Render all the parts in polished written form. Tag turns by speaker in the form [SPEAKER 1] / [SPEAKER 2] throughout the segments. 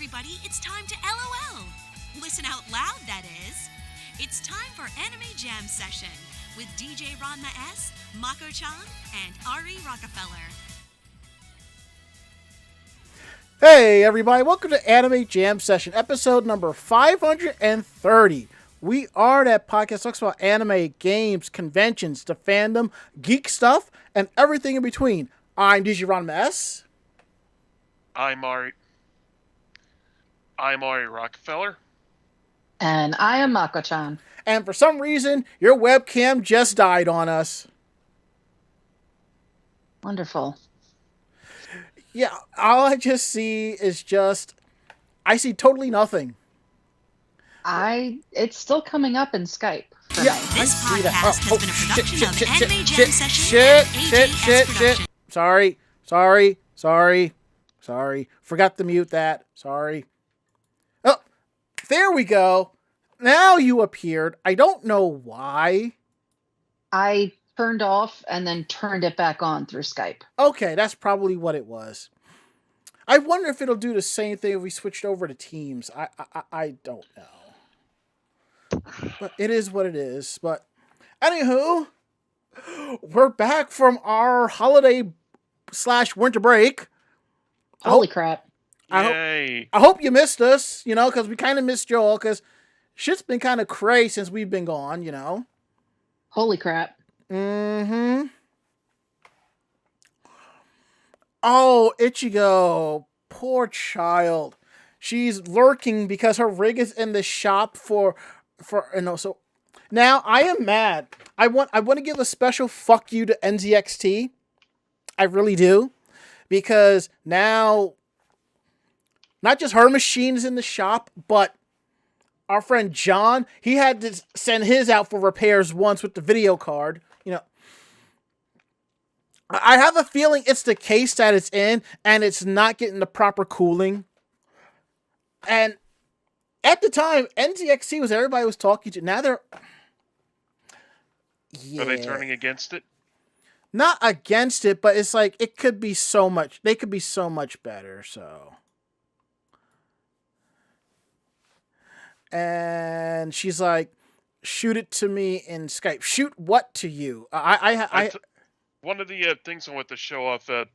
[SPEAKER 1] everybody, it's time to LOL. Listen out loud, that is. It's time for Anime Jam Session with DJ Ranma S, Mako-chan, and Ari Rockefeller.
[SPEAKER 2] Hey everybody, welcome to Anime Jam Session, episode number 530. We are that podcast that talks about anime, games, conventions, the fandom, geek stuff, and everything in between. I'm DJ Ranma S.
[SPEAKER 3] I'm Ari Rockefeller.
[SPEAKER 4] And I am Mako-chan.
[SPEAKER 2] And for some reason, your webcam just died on us.
[SPEAKER 4] Wonderful.
[SPEAKER 2] Yeah, all I just see is I see totally nothing.
[SPEAKER 4] It's still coming up in Skype.
[SPEAKER 2] Yeah,
[SPEAKER 1] This
[SPEAKER 2] I see that.
[SPEAKER 1] podcast has been a production of Anime Jam Session and AJS Production.
[SPEAKER 2] Sorry. Forgot to mute that. Sorry. Oh, there we go. Now you appeared. I don't know why.
[SPEAKER 4] I turned off and then turned it back on through Skype.
[SPEAKER 2] Okay, that's probably what it was. I wonder if it'll do the same thing if we switched over to Teams. I don't know. But it is what it is. But anywho, we're back from our holiday/winter break.
[SPEAKER 4] Holy crap.
[SPEAKER 3] Yay.
[SPEAKER 2] I hope you missed us, because we kind of missed Joel, because shit's been kind of cray since we've been gone,
[SPEAKER 4] Holy crap.
[SPEAKER 2] Mm-hmm. Oh, Ichigo. Poor child. She's lurking because her rig is in the shop so now I am mad. I want to give a special fuck you to NZXT. I really do. Because now not just her machine is in the shop, but our friend John, he had to send his out for repairs once with the video card. I have a feeling it's the case that it's in, and it's not getting the proper cooling. And at the time, NZXT was everybody was talking to. Now they're... Yeah.
[SPEAKER 3] Are they turning against it?
[SPEAKER 2] Not against it, but it's like, it could be so much... They could be so much better, so... And she's like, shoot it to me in Skype. Shoot what to you?
[SPEAKER 3] One of the things I want to show off that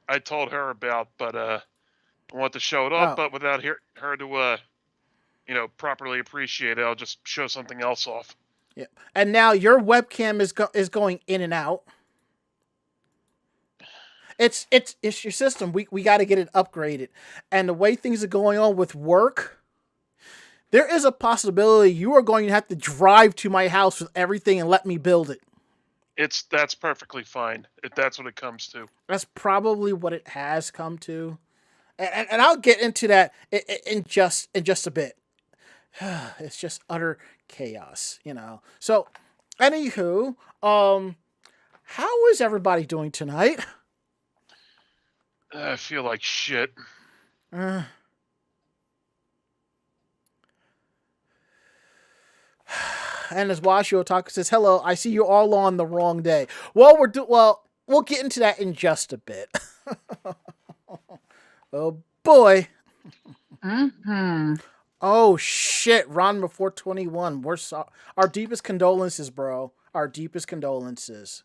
[SPEAKER 3] I told her about, but I want to show it off, but without her to, properly appreciate it, I'll just show something else off.
[SPEAKER 2] Yeah. And now your webcam is going in and out. It's your system. We got to get it upgraded. And the way things are going on with work, there is a possibility you are going to have to drive to my house with everything and let me build it.
[SPEAKER 3] That's perfectly fine if that's what it comes to.
[SPEAKER 2] That's probably what it has come to, and I'll get into that in just a bit. It's just utter chaos, So, anywho, how is everybody doing tonight?
[SPEAKER 3] I feel like shit.
[SPEAKER 2] And as Washio Otaku says, hello, I see you all on the wrong day. Well, we'll get into that in just a bit. Oh, boy.
[SPEAKER 4] Mm-hmm.
[SPEAKER 2] Oh, shit. Ranma 421. Our deepest condolences, bro. Our deepest condolences.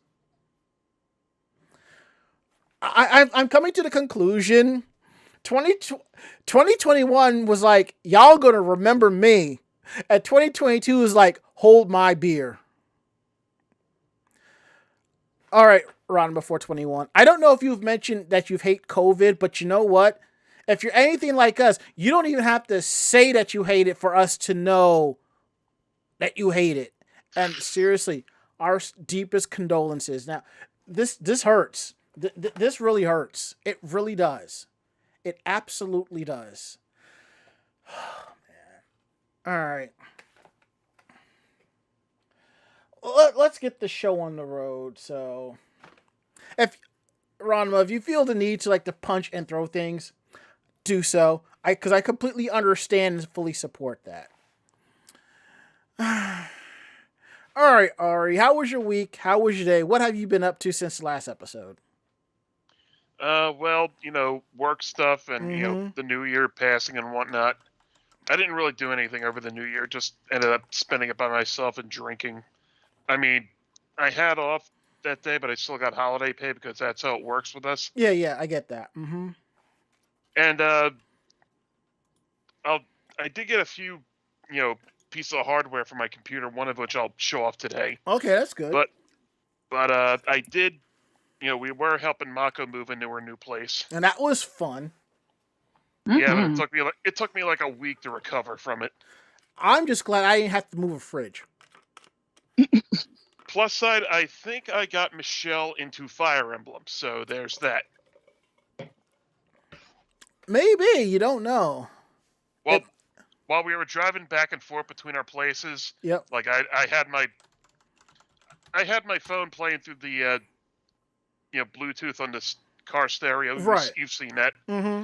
[SPEAKER 2] I'm coming to the conclusion. 2021 was like, y'all gonna remember me. And 2022 is like, hold my beer. All right, Ranma 421. I don't know if you've mentioned that you hate COVID, but you know what? If you're anything like us, you don't even have to say that you hate it for us to know that you hate it. And seriously, our deepest condolences. Now, this hurts. This really hurts. It really does. It absolutely does. Oh, man. All right. Let's get the show on the road. So, if you feel the need to to punch and throw things, do so. Because I completely understand and fully support that. All right, Ari, how was your week? How was your day? What have you been up to since the last episode?
[SPEAKER 3] Well, work stuff and
[SPEAKER 2] Mm-hmm.
[SPEAKER 3] the new year passing and whatnot. I didn't really do anything over the new year. Just ended up spending it by myself and drinking. I mean, I had off that day, but I still got holiday pay because that's how it works with us.
[SPEAKER 2] Yeah, I get that. Mm-hmm.
[SPEAKER 3] And I did get a few, pieces of hardware for my computer. One of which I'll show off today.
[SPEAKER 2] Okay, that's good.
[SPEAKER 3] But I did. We were helping Mako move into her new place.
[SPEAKER 2] And that was fun.
[SPEAKER 3] Yeah, but it took me like a week to recover from it.
[SPEAKER 2] I'm just glad I didn't have to move a fridge.
[SPEAKER 3] Plus side, I think I got Michelle into Fire Emblem, so there's that.
[SPEAKER 2] Maybe, you don't know.
[SPEAKER 3] Well, while we were driving back and forth between our places,
[SPEAKER 2] Yep.
[SPEAKER 3] like I had my phone playing through the Bluetooth on this car stereo.
[SPEAKER 2] Right.
[SPEAKER 3] You've seen that.
[SPEAKER 2] Mm-hmm.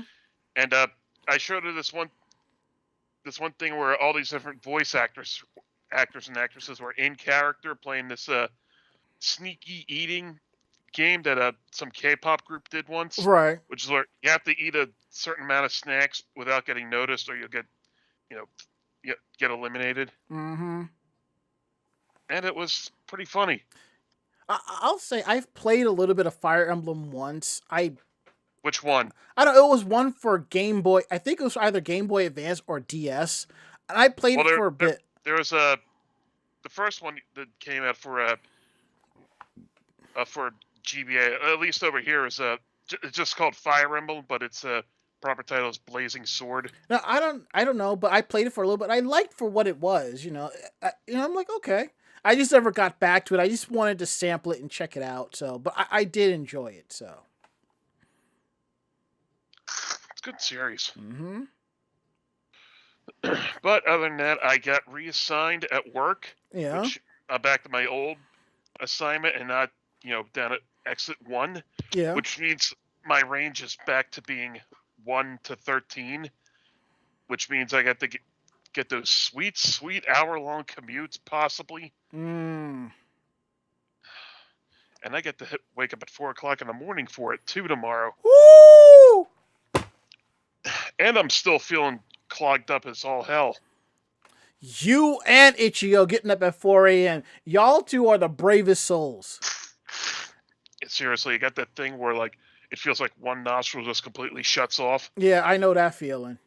[SPEAKER 3] And I showed her this one thing where all these different voice actors and actresses were in character playing this sneaky eating game that some K-pop group did once.
[SPEAKER 2] Right.
[SPEAKER 3] Which is where you have to eat a certain amount of snacks without getting noticed, or you'll get, get eliminated.
[SPEAKER 2] Mm-hmm.
[SPEAKER 3] And it was pretty funny.
[SPEAKER 2] I'll say I've played a little bit of Fire Emblem once.
[SPEAKER 3] Which one?
[SPEAKER 2] I don't know. It was one for Game Boy. I think it was either Game Boy Advance or DS. And I played it for a bit.
[SPEAKER 3] There was the first one that came out for GBA, at least over here, is it's just called Fire Emblem, but its proper title is Blazing Sword.
[SPEAKER 2] No, I don't know, but I played it for a little bit. I liked for what it was, I'm like, okay. I just never got back to it. I just wanted to sample it and check it out. So, but I did enjoy it. So,
[SPEAKER 3] it's a good series.
[SPEAKER 2] Mm-hmm.
[SPEAKER 3] But other than that, I got reassigned at work.
[SPEAKER 2] Yeah.
[SPEAKER 3] Which, back to my old assignment and not, down at exit 1.
[SPEAKER 2] Yeah.
[SPEAKER 3] Which means my range is back to being 1 to 13. Which means I got to get those sweet hour-long commutes, possibly.
[SPEAKER 2] Mm.
[SPEAKER 3] And I get to wake up at 4 o'clock in the morning for it, too, tomorrow.
[SPEAKER 2] Woo!
[SPEAKER 3] And I'm still feeling clogged up as all hell.
[SPEAKER 2] You and Ichigo getting up at 4 a.m. Y'all two are the bravest souls.
[SPEAKER 3] Seriously, you got that thing where, like, it feels like one nostril just completely shuts off.
[SPEAKER 2] Yeah, I know that feeling.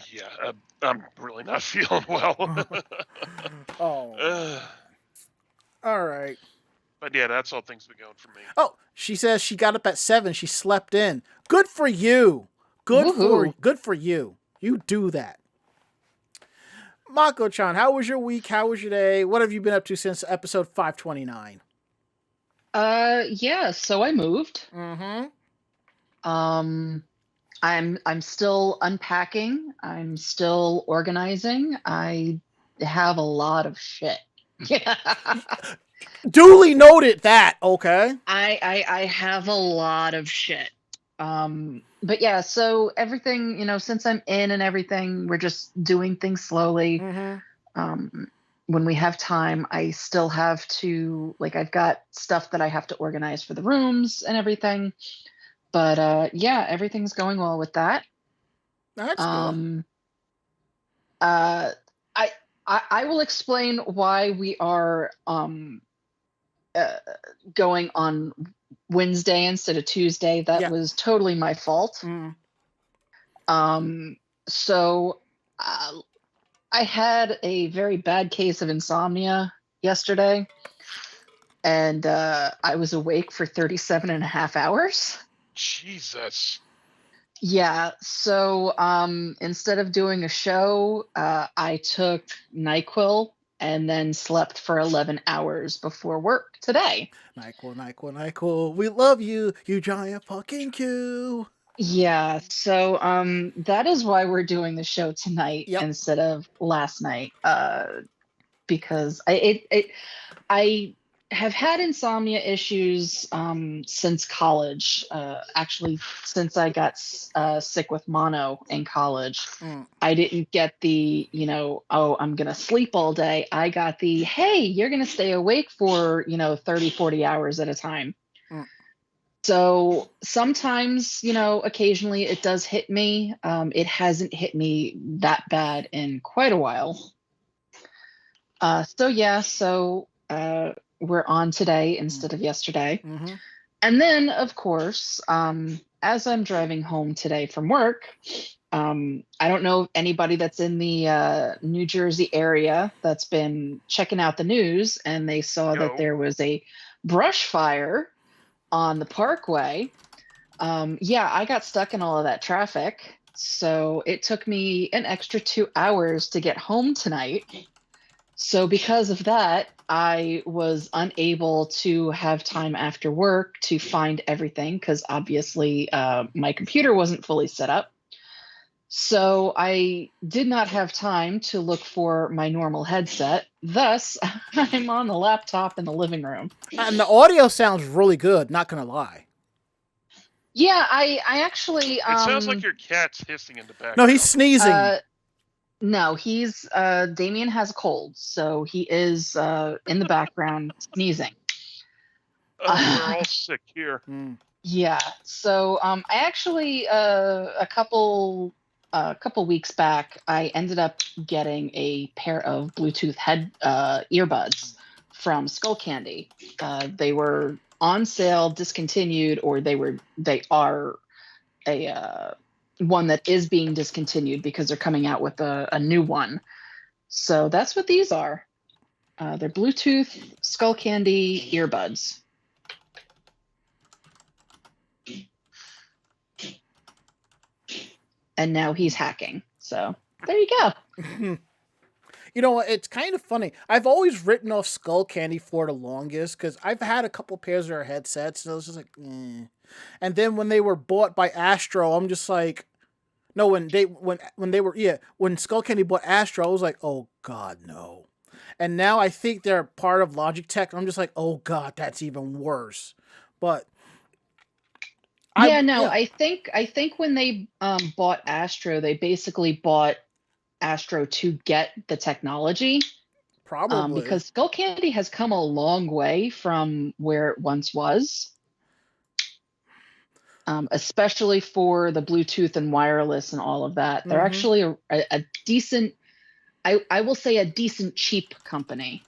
[SPEAKER 3] Yeah, I'm really not feeling well.
[SPEAKER 2] Oh. All right.
[SPEAKER 3] But yeah, that's all things been going for me.
[SPEAKER 2] Oh, she says she got up at 7. She slept in. Good for you. Good for you. You do that. Mako-chan, how was your week? How was your day? What have you been up to since episode 529?
[SPEAKER 4] Yeah, so I moved.
[SPEAKER 2] Mm-hmm.
[SPEAKER 4] I'm still unpacking. I'm still organizing. I have a lot of shit.
[SPEAKER 2] Duly noted that, okay?
[SPEAKER 4] I have a lot of shit. But yeah, so everything, since I'm in and everything, we're just doing things slowly.
[SPEAKER 2] Mm-hmm.
[SPEAKER 4] When we have time, I still have to, I've got stuff that I have to organize for the rooms and everything. But yeah, everything's going well with that.
[SPEAKER 2] That's good.
[SPEAKER 4] I will explain why we are going on Wednesday instead of Tuesday. That was totally my fault.
[SPEAKER 2] Mm.
[SPEAKER 4] So I had a very bad case of insomnia yesterday, and I was awake for 37 and a half hours.
[SPEAKER 3] Jesus.
[SPEAKER 4] Yeah, so instead of doing a show, I took NyQuil and then slept for 11 hours before work today.
[SPEAKER 2] NyQuil. We love you, you giant fucking Q.
[SPEAKER 4] Yeah, so that is why we're doing the show tonight instead of last night. Because I have had insomnia issues since college. Actually, since I got sick with mono in college. I didn't get the, I'm going to sleep all day. I got the, hey, you're going to stay awake for, 30, 40 hours at a time. So sometimes, occasionally it does hit me. It hasn't hit me that bad in quite a while. So we're on today instead of yesterday.
[SPEAKER 2] Mm-hmm.
[SPEAKER 4] And then, of course, as I'm driving home today from work, I don't know anybody that's in the New Jersey area that's been checking out the news, and they saw that there was a brush fire on the parkway. I got stuck in all of that traffic. So it took me an extra 2 hours to get home tonight. So because of that, I was unable to have time after work to find everything because obviously my computer wasn't fully set up. So I did not have time to look for my normal headset. Thus, I'm on the laptop in the living room.
[SPEAKER 2] And the audio sounds really good, not going to lie.
[SPEAKER 4] Yeah, I actually...
[SPEAKER 3] It sounds like your cat's hissing in the background.
[SPEAKER 2] No, he's sneezing.
[SPEAKER 4] No, he's Damien has a cold, so he is in the background sneezing.
[SPEAKER 3] We're all sick here.
[SPEAKER 4] Yeah, so I actually a couple weeks back, I ended up getting a pair of Bluetooth earbuds from Skull Candy. They were on sale, discontinued, or they are a one that is being discontinued because they're coming out with a new one. So that's what these are. They're Bluetooth Skull Candy earbuds. And now he's hacking. So there you go.
[SPEAKER 2] You know what? It's kind of funny. I've always written off Skull Candy for the longest because I've had a couple pairs of their headsets and I was just like, eh. And then when they were bought by Astro, I'm just like, no, when Skull Candy bought Astro, I was like, oh God, no. And now I think they're part of Logitech. I'm just like, oh God, that's even worse. But
[SPEAKER 4] I think when they bought Astro, they basically bought Astro to get the technology.
[SPEAKER 2] Probably.
[SPEAKER 4] Because Skull Candy has come a long way from where it once was. Especially for the Bluetooth and wireless and all of that. They're actually a decent, I will say a decent cheap company.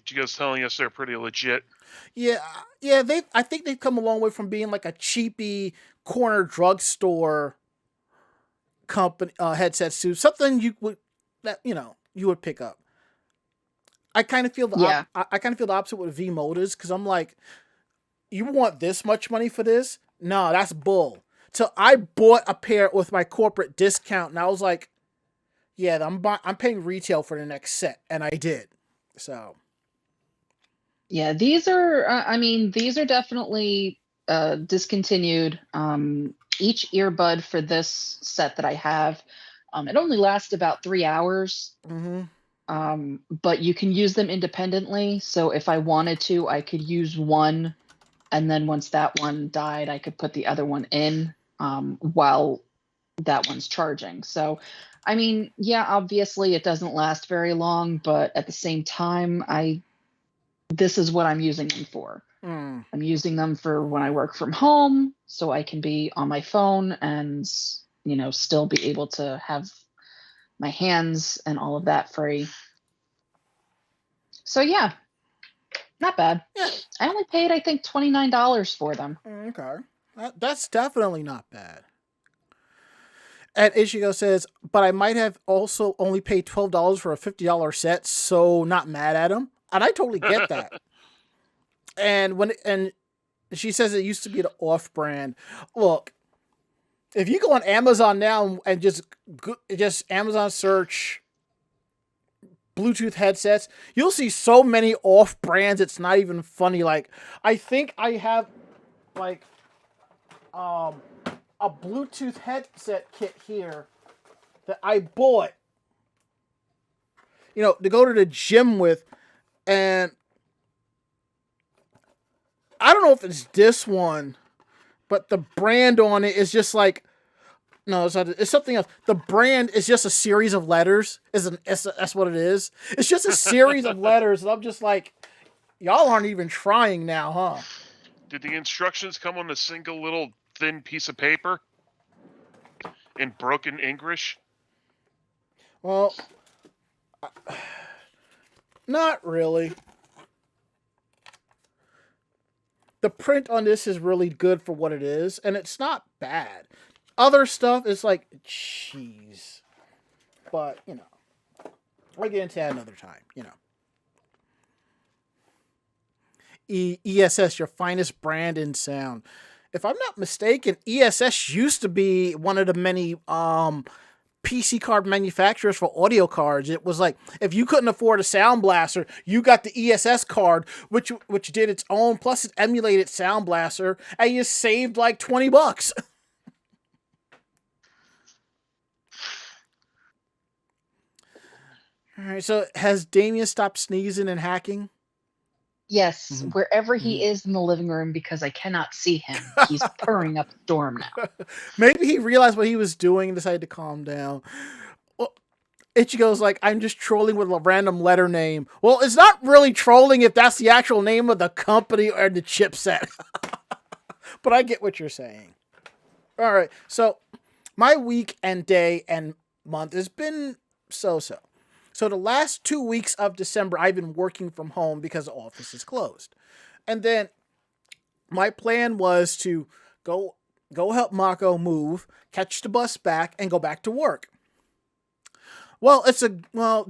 [SPEAKER 3] You guys telling us they're pretty legit?
[SPEAKER 2] Yeah. I think they've come a long way from being like a cheapy corner drugstore company headsets to something you would pick up. I kind of feel I kind of feel the opposite with V Motors because I'm like, you want this much money for this? No, that's bull. So I bought a pair with my corporate discount, and I was like, yeah, I'm paying retail for the next set, and I did. So.
[SPEAKER 4] Yeah, these are definitely discontinued. Each earbud for this set that I have, it only lasts about 3 hours. But you can use them independently. So if I wanted to, I could use one, and then once that one died, I could put the other one in while that one's charging. So, I mean, yeah, obviously it doesn't last very long, but at the same time, this is what I'm using them for. I'm using them for when I work from home, so I can be on my phone and, still be able to have my hands and all of that free. So yeah, not bad.
[SPEAKER 2] Yeah.
[SPEAKER 4] I only paid, I think, $29 for them.
[SPEAKER 2] Okay. That's definitely not bad. And Ichigo says, but I might have also only paid $12 for a $50 set, so not mad at him. And I totally get that. And she says it used to be the off-brand. Look, if you go on Amazon now and just Amazon search Bluetooth headsets, you'll see so many off-brands. It's not even funny. Like, I think I have like a Bluetooth headset kit here that I bought, to go to the gym with, and I don't know if it's this one, but the brand on it is just like, no, it's not, it's something else. The brand is just a series of letters. That's what it is. It's just a series of letters, and I'm just like, Y'all aren't even trying now, huh?
[SPEAKER 3] Did the instructions come on a single little thin piece of paper in broken English?
[SPEAKER 2] Well, not really. The print on this is really good for what it is, and it's not bad. Other stuff is like, jeez. But, I'll get into that another time, ESS, your finest brand in sound. If I'm not mistaken, ESS used to be one of the many PC card manufacturers for audio cards. It was like, if you couldn't afford a Sound Blaster, you got the ESS card, which did its own, plus it emulated Sound Blaster, and you saved like $20. All right, so has Damien stopped sneezing and hacking?
[SPEAKER 4] Yes, wherever he is in the living room, because I cannot see him, he's purring up a storm now.
[SPEAKER 2] Maybe he realized what he was doing and decided to calm down. Well, Ichigo's like, I'm just trolling with a random letter name. Well, it's not really trolling if that's the actual name of the company or the chipset. But I get what you're saying. All right, so my week and day and month has been so-so. So the last 2 weeks of December, I've been working from home because the office is closed. And then my plan was to go help Mako move, catch the bus back, and go back to work. Well,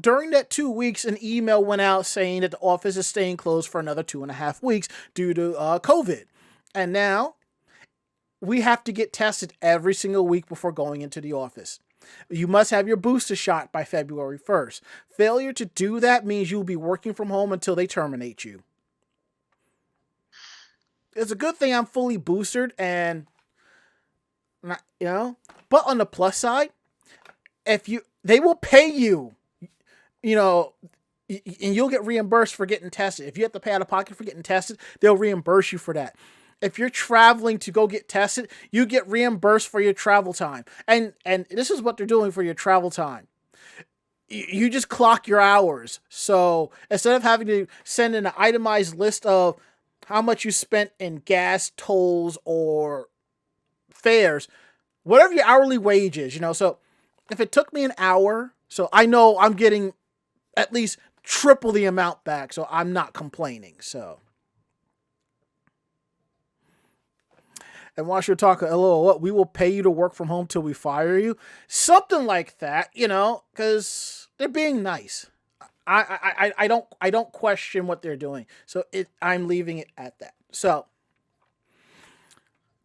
[SPEAKER 2] during that 2 weeks, an email went out saying that the office is staying closed for another 2.5 weeks due to COVID. And now we have to get tested every single week before going into the office. You must have your booster shot by February 1st. Failure to do that means you'll be working from home until they terminate you. It's a good thing I'm fully boosted and, but on the plus side, they will pay you, and you'll get reimbursed for getting tested. If you have to pay out of pocket for getting tested, they'll reimburse you for that. If you're traveling to go get tested, you get reimbursed for your travel time. And this is what they're doing for your travel time. You just clock your hours. So instead of having to send in an itemized list of how much you spent in gas, tolls, or fares, whatever your hourly wage is, so if it took me an hour, so I know I'm getting at least triple the amount back, so I'm not complaining, so. And while you're talking, what, we will pay you to work from home till we fire you? Something like that, because they're being nice. I don't question what they're doing. So I'm leaving it at that. So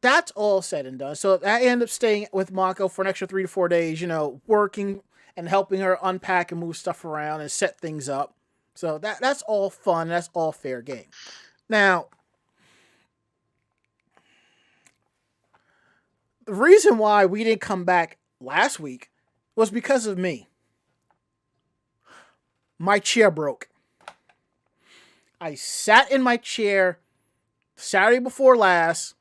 [SPEAKER 2] that's all said and done. So I end up staying with Mako for an extra 3 to 4 days, working and helping her unpack and move stuff around and set things up. So that's all fun. That's all fair game. Now, the reason why we didn't come back last week was because of me. My chair broke. I sat in my chair Saturday before last,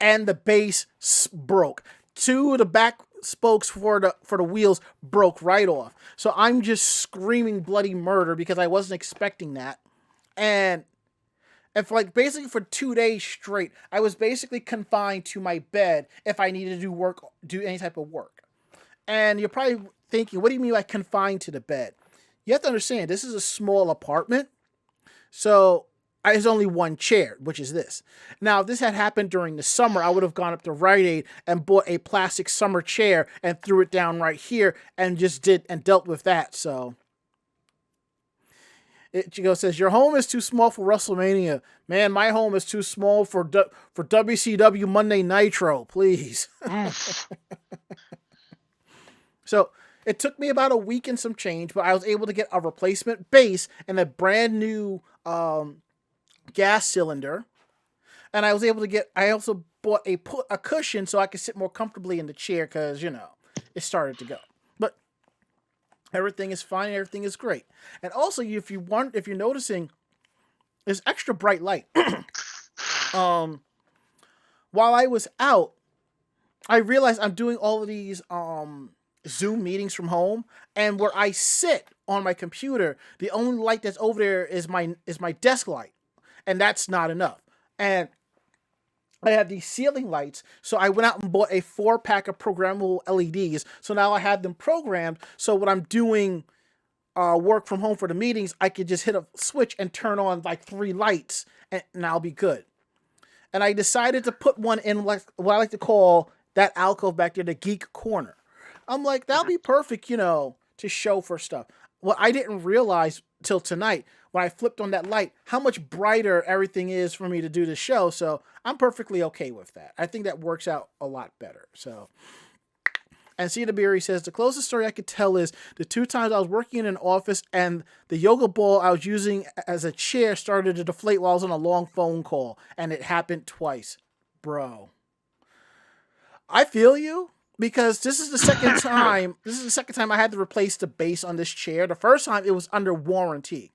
[SPEAKER 2] and the base broke. 2 of the back spokes for the wheels broke right off. So I'm just screaming bloody murder because I wasn't expecting that. And for 2 days straight, I was basically confined to my bed if I needed to do any type of work. And you're probably thinking, what do you mean by confined to the bed? You have to understand, this is a small apartment. So there's only one chair, which is this. Now, if this had happened during the summer, I would have gone up to Rite Aid and bought a plastic summer chair and threw it down right here and dealt with that. So Ichigo says, your home is too small for WrestleMania. Man, my home is too small for WCW Monday Nitro, please. So it took me about a week and some change, but I was able to get a replacement base and a brand new gas cylinder. And I also bought a cushion so I could sit more comfortably in the chair because, it started to go. But everything is fine. Everything is great. And also, if you're noticing, there's extra bright light. While I was out, I realized I'm doing all of these Zoom meetings from home, and where I sit on my computer, the only light that's over there is my desk light, and that's not enough. And I have these ceiling lights, so I went out and bought a 4-pack of programmable LEDs. So now I have them programmed, so when I'm doing work from home for the meetings, I could just hit a switch and turn on like 3 lights, and I'll be good. And I decided to put one in like what I like to call that alcove back there, the geek corner. I'm like, that'll be perfect, to show for stuff. What I didn't realize till tonight, when I flipped on that light, how much brighter everything is for me to do the show. So I'm perfectly okay with that. I think that works out a lot better. So, and Cedar Beery says, the closest story I could tell is the 2 times I was working in an office and the yoga ball I was using as a chair started to deflate while I was on a long phone call. And it happened twice. Bro. I feel you. Because this is the second time. This is the second time I had to replace the base on this chair. The first time it was under warranty.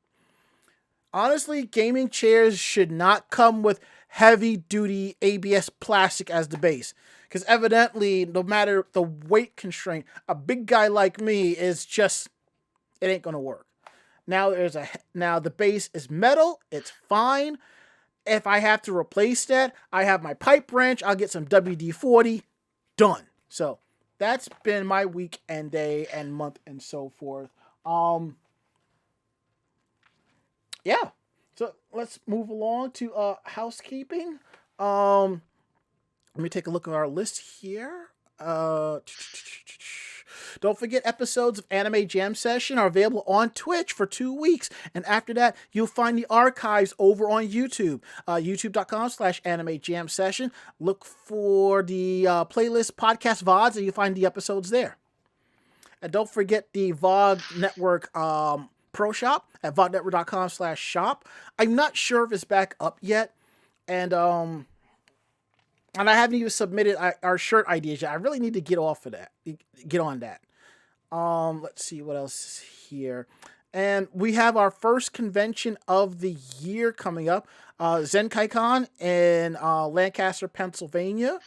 [SPEAKER 2] Honestly, gaming chairs should not come with heavy-duty ABS plastic as the base, because evidently, no matter the weight constraint, a big guy like me is just it ain't gonna work. Now the base is metal. It's fine. If I have to replace that, I have my pipe wrench. I'll get some WD-40. Done. So that's been my week and day and month and so forth. Yeah. So let's move along to housekeeping. Let me take a look at our list here. Don't forget, episodes of Anime Jam Session are available on Twitch for 2 weeks. And after that, you'll find the archives over on YouTube. YouTube.com/Anime Jam Session. Look for the playlist podcast VODs and you'll find the episodes there. And don't forget the VOD Network Pro Shop at VODnetwork.com/shop. I'm not sure if it's back up yet. And I haven't even submitted our shirt ideas yet. I really need to get on that. Let's see what else is here. And we have our first convention of the year coming up. Zenkaikan in Lancaster, Pennsylvania.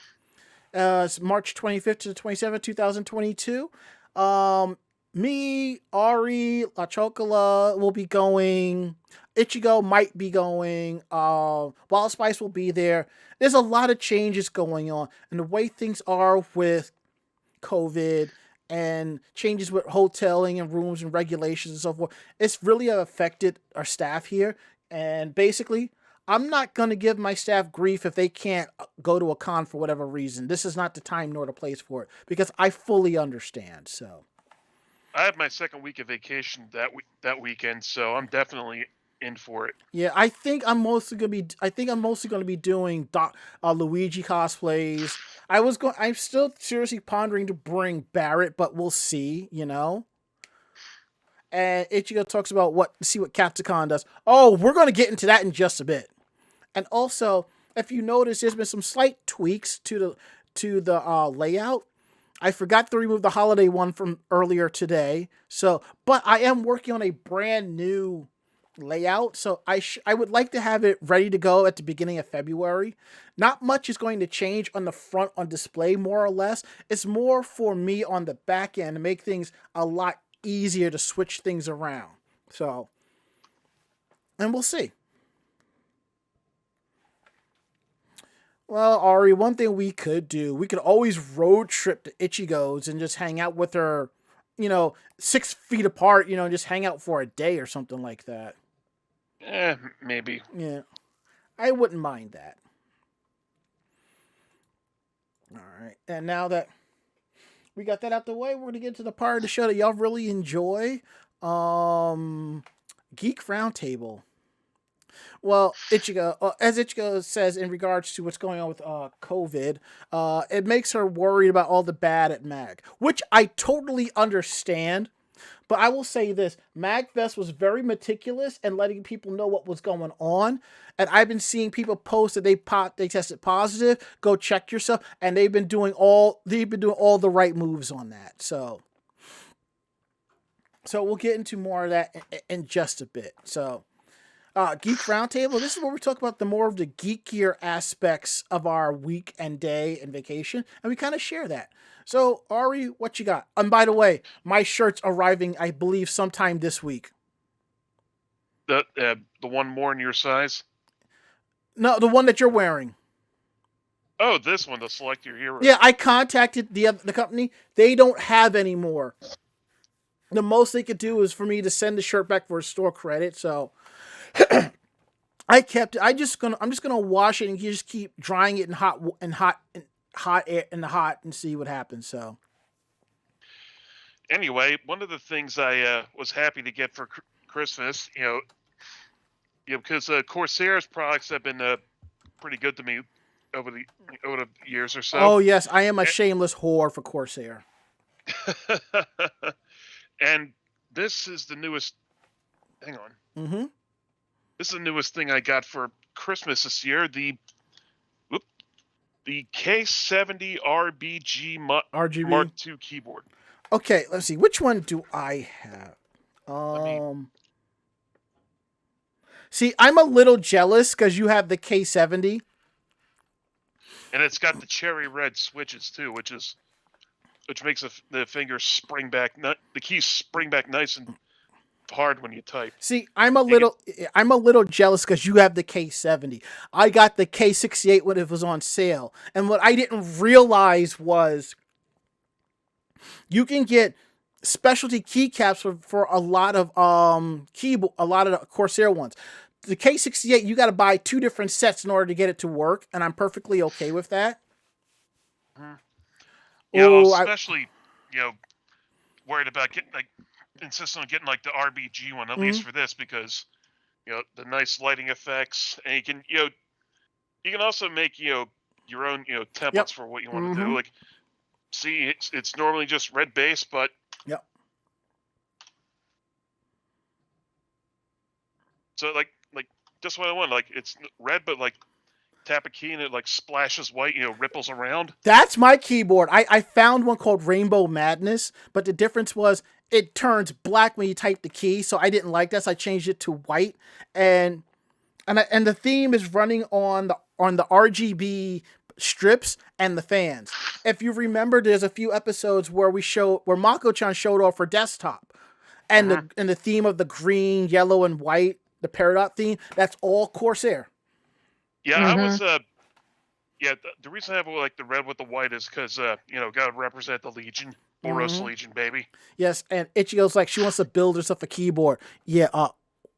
[SPEAKER 2] It's March 25th to the 27th, 2022. Me, Ari, La Chocola will be going. Ichigo might be going. Wild Spice will be there. There's a lot of changes going on. And the way things are with COVID and changes with hoteling and rooms and regulations and so forth, it's really affected our staff here. And basically, I'm not going to give my staff grief if they can't go to a con for whatever reason. This is not the time nor the place for it, because I fully understand. So
[SPEAKER 3] I have my second week of vacation that weekend, so I'm definitely in for it.
[SPEAKER 2] Yeah, I think I'm mostly gonna be doing Luigi cosplays. I'm still seriously pondering to bring Barrett, but we'll see. And Ichigo talks about what Katsucon does. Oh, we're gonna get into that in just a bit. And also, if you notice, there's been some slight tweaks to the layout. I forgot to remove the holiday one from earlier today. But I am working on a brand new layout, so I would like to have it ready to go at the beginning of February. Not much is going to change on the front on display, more or less. It's more for me on the back end to make things a lot easier to switch things around. So, and we'll see. Well, Ari, one thing we could do, we could always road trip to Ichigo's and just hang out with her, 6 feet apart, and just hang out for a day or something like that.
[SPEAKER 3] Maybe.
[SPEAKER 2] Yeah. I wouldn't mind that. All right. And now that we got that out the way, we're going to get to the part of the show that y'all really enjoy. Geek Roundtable. Well, Ichigo, as Ichigo says in regards to what's going on with COVID, it makes her worried about all the bad at MAG, which I totally understand. But I will say this, MagFest was very meticulous in letting people know what was going on. And I've been seeing people post that they tested positive, go check yourself, and they've been doing all the right moves on that. So we'll get into more of that in just a bit. So Geek Roundtable. This is where we talk about the more of the geekier aspects of our week and day and vacation, and we kind of share that. So, Ari, what you got? And by the way, my shirt's arriving, I believe, sometime this week.
[SPEAKER 3] The one more in your size?
[SPEAKER 2] No, the one that you're wearing.
[SPEAKER 3] Oh, this one, the Select Your Hero.
[SPEAKER 2] Yeah, I contacted the company. They don't have any more. The most they could do is for me to send the shirt back for a store credit. So I kept it. I'm just gonna wash it and just keep drying it in hot air in the hot and see what happens. So
[SPEAKER 3] anyway, one of the things I was happy to get for Christmas, because Corsair's products have been pretty good to me over the years or so.
[SPEAKER 2] Oh yes, I am a shameless whore for Corsair.
[SPEAKER 3] And this is the newest. Hang on.
[SPEAKER 2] Mm-hmm.
[SPEAKER 3] This is the newest thing I got for Christmas this year. The K70 RGB Mark II keyboard.
[SPEAKER 2] Okay, let's see. Which one do I have? See, I'm a little jealous because you have the K70.
[SPEAKER 3] And it's got the cherry red switches too, which makes the fingers spring back. The keys spring back nice and hard when you type.
[SPEAKER 2] See, I'm a little jealous because you have the K70. I got the K68 when it was on sale, and what I didn't realize was you can get specialty keycaps for a lot of the Corsair ones. The K68, you got to buy 2 different sets in order to get it to work, and I'm perfectly okay with that.
[SPEAKER 3] Especially worried about insisting on getting the RBG one, at least for this, because the nice lighting effects, and you can also make your own templates for what you want to do. See, it's normally just red base, but so just what I want. It's red, but tap a key and it splashes white, ripples around.
[SPEAKER 2] That's my keyboard. I found one called Rainbow Madness, but the difference was it turns black when you type the key, so I didn't like that, so I changed it to white. And the theme is running on the RGB strips and the fans. If you remember, there's a few episodes where Mako-chan showed off her desktop, and the theme of the green, yellow, and white, the Peridot theme, that's all Corsair.
[SPEAKER 3] Yeah, I was. The reason I have the red with the white is because got to represent the Legion, Boros Legion, baby.
[SPEAKER 2] Yes, and Ichigo's she wants to build herself a keyboard. Yeah,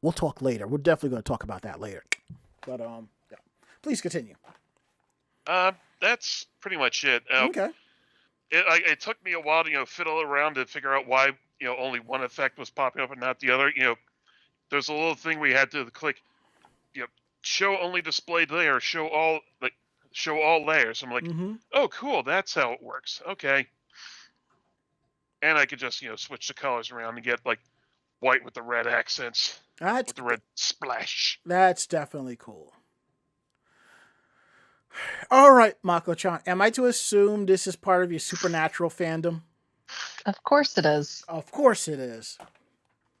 [SPEAKER 2] we'll talk later. We're definitely going to talk about that later. But please continue.
[SPEAKER 3] That's pretty much it.
[SPEAKER 2] Okay.
[SPEAKER 3] It took me a while to fiddle around to figure out why only one effect was popping up and not the other. There's a little thing we had to click. Show only displayed layer, show all layers. I'm like, oh, cool, that's how it works. Okay. And I could just switch the colors around and get white with the red accents, with the red splash.
[SPEAKER 2] That's definitely cool. All right, Mako-chan, am I to assume this is part of your Supernatural fandom?
[SPEAKER 4] Of course it is.
[SPEAKER 2] Of course it is.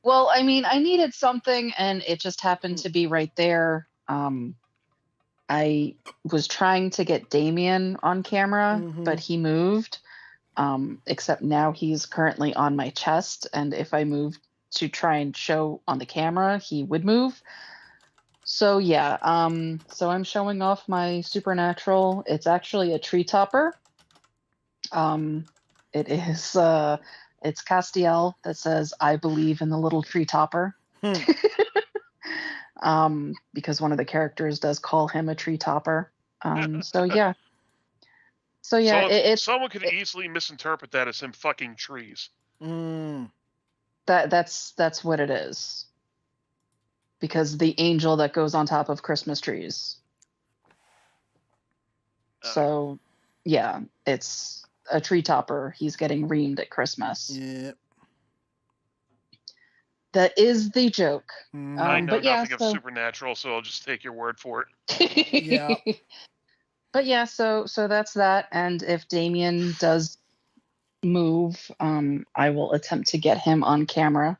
[SPEAKER 4] Well, I mean, I needed something, and it just happened to be right there. I was trying to get Damien on camera, but he moved. Except now he's currently on my chest, and if I moved to try and show on the camera, he would move. So yeah, so I'm showing off my Supernatural. It's actually a tree topper. It is it's Castiel that says, "I believe in the little tree topper." Because one of the characters does call him a tree topper. So yeah.
[SPEAKER 3] Someone could easily misinterpret that as him fucking trees.
[SPEAKER 4] That's what it is. Because the angel that goes on top of Christmas trees. So yeah, it's a tree topper. He's getting reamed at Christmas.
[SPEAKER 2] Yeah.
[SPEAKER 4] That is the joke.
[SPEAKER 3] I know nothing of Supernatural, so I'll just take your word for it.
[SPEAKER 2] Yeah.
[SPEAKER 4] But yeah, so that's that. And if Damien does move, I will attempt to get him on camera.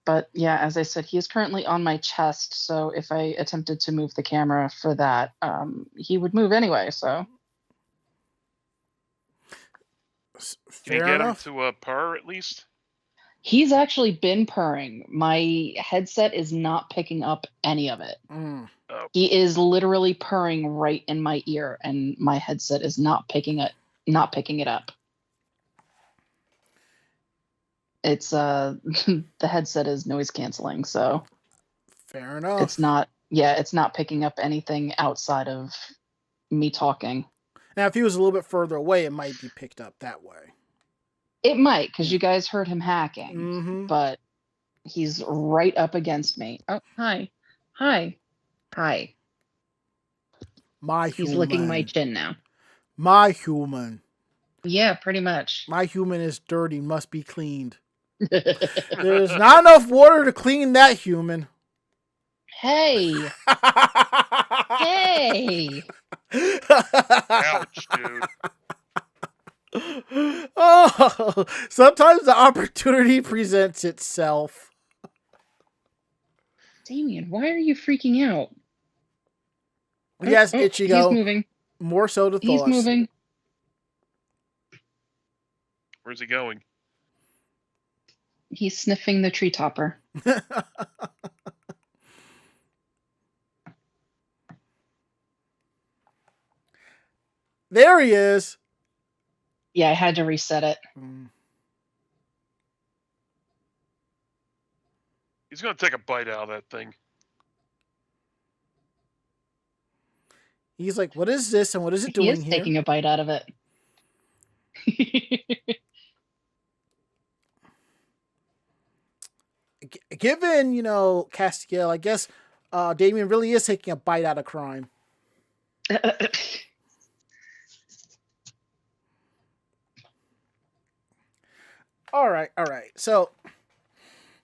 [SPEAKER 4] But yeah, as I said, he is currently on my chest. So if I attempted to move the camera for that, he would move anyway. So.
[SPEAKER 3] Can you get him to purr at least?
[SPEAKER 4] He's actually been purring. My headset is not picking up any of it.
[SPEAKER 3] Oh.
[SPEAKER 4] He is literally purring right in my ear, and my headset is not picking it up. It's the headset is noise canceling, so
[SPEAKER 2] fair enough.
[SPEAKER 4] It's not picking up anything outside of me talking.
[SPEAKER 2] Now, if he was a little bit further away, it might be picked up that way.
[SPEAKER 4] It might, because you guys heard him hacking, but he's right up against me. Oh, hi. He's licking my chin now.
[SPEAKER 2] My human.
[SPEAKER 4] Yeah, pretty much.
[SPEAKER 2] My human is dirty, must be cleaned. There's not enough water to clean that human.
[SPEAKER 4] Hey. Hey.
[SPEAKER 3] Ouch, dude.
[SPEAKER 2] Oh, sometimes the opportunity presents itself.
[SPEAKER 4] Damien, why are you freaking out?
[SPEAKER 2] Yes, Ichigo.
[SPEAKER 4] He's moving.
[SPEAKER 2] More so to thoughts.
[SPEAKER 4] He's moving.
[SPEAKER 3] Where's he going?
[SPEAKER 4] He's sniffing the tree topper.
[SPEAKER 2] There he is.
[SPEAKER 4] Yeah, I had to reset it.
[SPEAKER 3] He's going to take a bite out of that thing.
[SPEAKER 2] He's like, what is this and what is it doing here?
[SPEAKER 4] He is taking a bite out of it.
[SPEAKER 2] Given, Castiel, I guess Damien really is taking a bite out of crime. All right. So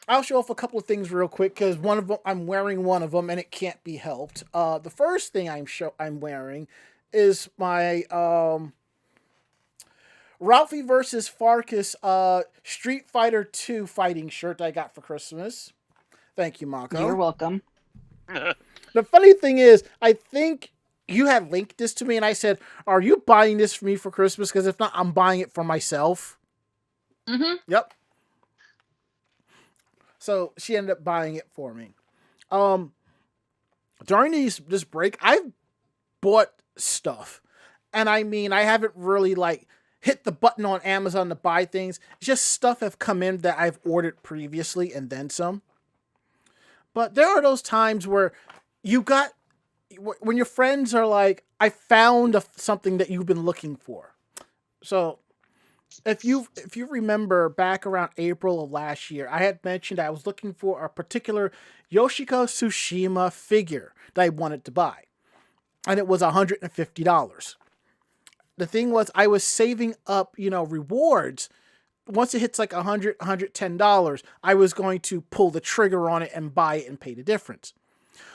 [SPEAKER 2] I'll show off a couple of things real quick because one of them I'm wearing one of them and it can't be helped. The first thing I'm wearing is my Ralphie versus Farkas Street Fighter 2 fighting shirt I got for Christmas. Thank you, Mako.
[SPEAKER 4] You're welcome.
[SPEAKER 2] The funny thing is, I think you had linked this to me and I said, are you buying this for me for Christmas? Because if not, I'm buying it for myself. Yep. So she ended up buying it for me. During this break, I've bought stuff. And I mean, I haven't really hit the button on Amazon to buy things. It's just stuff have come in that I've ordered previously and then some. But there are those times where when your friends are like, I found something that you've been looking for. So if you remember back around April of last year, I had mentioned I was looking for a particular Yoshiko Tsushima figure that I wanted to buy. And it was $150. The thing was, I was saving up, rewards. Once it hits $100, $110, I was going to pull the trigger on it and buy it and pay the difference.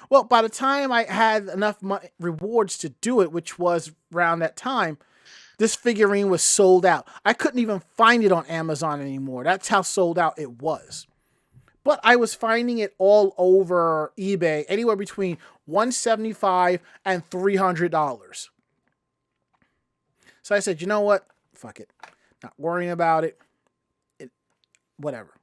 [SPEAKER 2] Well, by the time I had enough rewards to do it, which was around that time, this figurine was sold out. I couldn't even find it on Amazon anymore. That's how sold out it was. But I was finding it all over eBay, anywhere between $175 and $300. So I said, you know what? Fuck it. Not worrying about it. Whatever.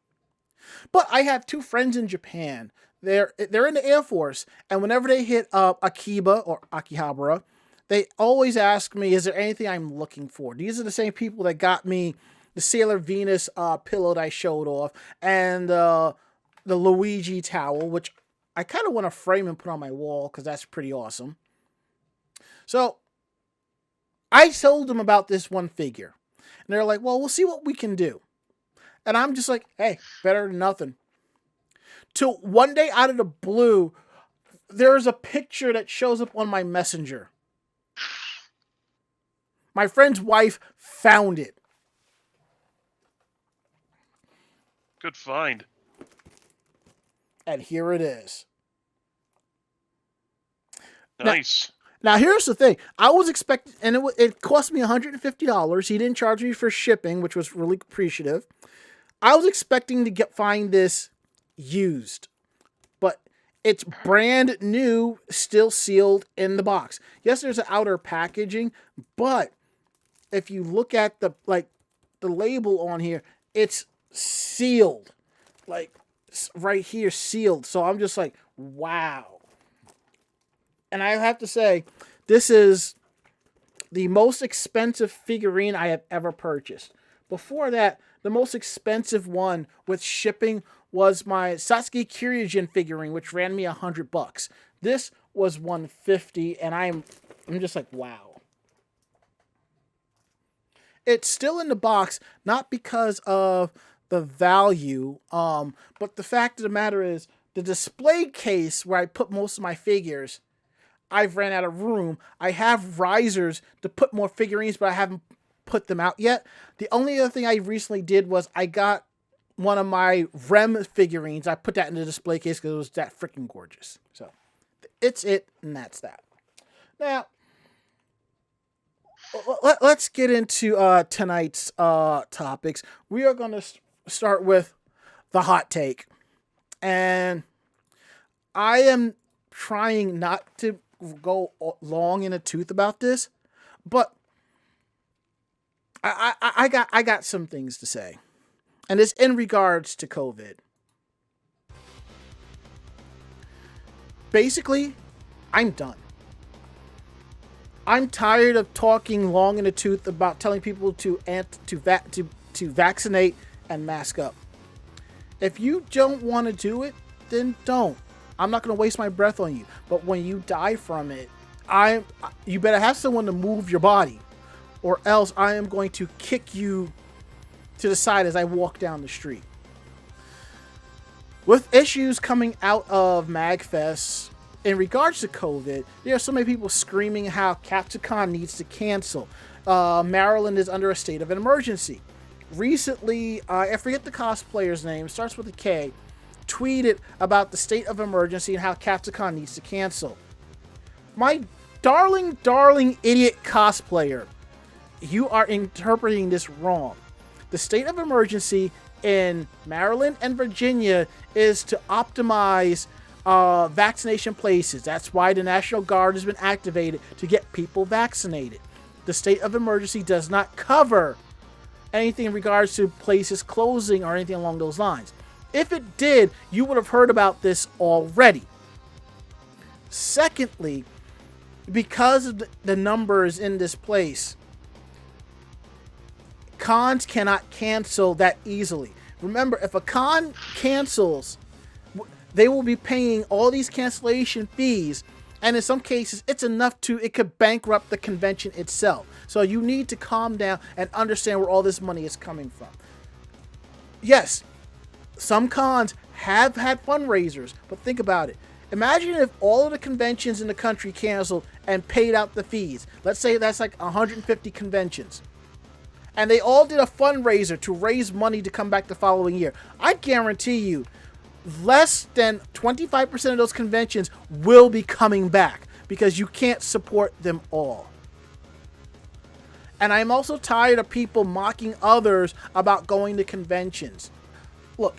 [SPEAKER 2] But I have two friends in Japan. They're in the Air Force, and whenever they hit Akiba or Akihabara, they always ask me, is there anything I'm looking for? These are the same people that got me the Sailor Venus pillow that I showed off, and the Luigi towel, which I kind of want to frame and put on my wall because that's pretty awesome. So I told them about this one figure, and they're like, well, we'll see what we can do. And I'm just like, hey, better than nothing. Till one day out of the blue, there's a picture that shows up on my messenger. My friend's wife found it.
[SPEAKER 3] Good find.
[SPEAKER 2] And here it is.
[SPEAKER 3] Nice.
[SPEAKER 2] Now here's the thing. I was expecting, and it cost me $150. He didn't charge me for shipping, which was really appreciative. I was expecting to find this used, but it's brand new, still sealed in the box. Yes, there's an outer packaging, but if you look at the label on here, it's sealed, like right here, sealed. So I'm just like, wow. And I have to say, this is the most expensive figurine I have ever purchased. Before that, the most expensive one with shipping was my Sasuke Kyryujin figurine, which ran me $100. This was $150, and I'm just like, wow. It's still in the box, not because of the value, but the fact of the matter is, the display case where I put most of my figures, I've ran out of room. I have risers to put more figurines, but I haven't put them out yet. The only other thing I recently did was I got one of my Rem figurines. I put that in the display case because it was that freaking gorgeous. So it's it, and that's that. Now, let's get into tonight's topics. We are going to start with the hot take. And I am trying not to go long in a tooth about this, but I got some things to say. And it's in regards to COVID. Basically, I'm done. I'm tired of talking long in the tooth about telling people to vaccinate and mask up. If you don't want to do it, then don't. I'm not going to waste my breath on you. But when you die from it, you better have someone to move your body, or else I am going to kick you to the side as I walk down the street. With issues coming out of MagFest in regards to COVID, there are so many people screaming how Capcom needs to cancel. Maryland is under a state of an emergency. Recently, I forget the cosplayer's name, starts with a K, tweeted about the state of emergency and how Capcom needs to cancel. My darling idiot cosplayer, you are interpreting this wrong. The state of emergency in Maryland and Virginia is to optimize vaccination places. That's why the National Guard has been activated to get people vaccinated. The state of emergency does not cover anything in regards to places closing or anything along those lines. If it did, you would have heard about this already. Secondly, because of the numbers in this place, cons cannot cancel that easily. Remember, if a con cancels, they will be paying all these cancellation fees, and in some cases, it could bankrupt the convention itself. So you need to calm down and understand where all this money is coming from. Yes, some cons have had fundraisers, but think about it. Imagine if all of the conventions in the country canceled and paid out the fees. Let's say that's like 150 conventions. And they all did a fundraiser to raise money to come back the following year. I guarantee you, less than 25% of those conventions will be coming back because you can't support them all. And I'm also tired of people mocking others about going to conventions. Look,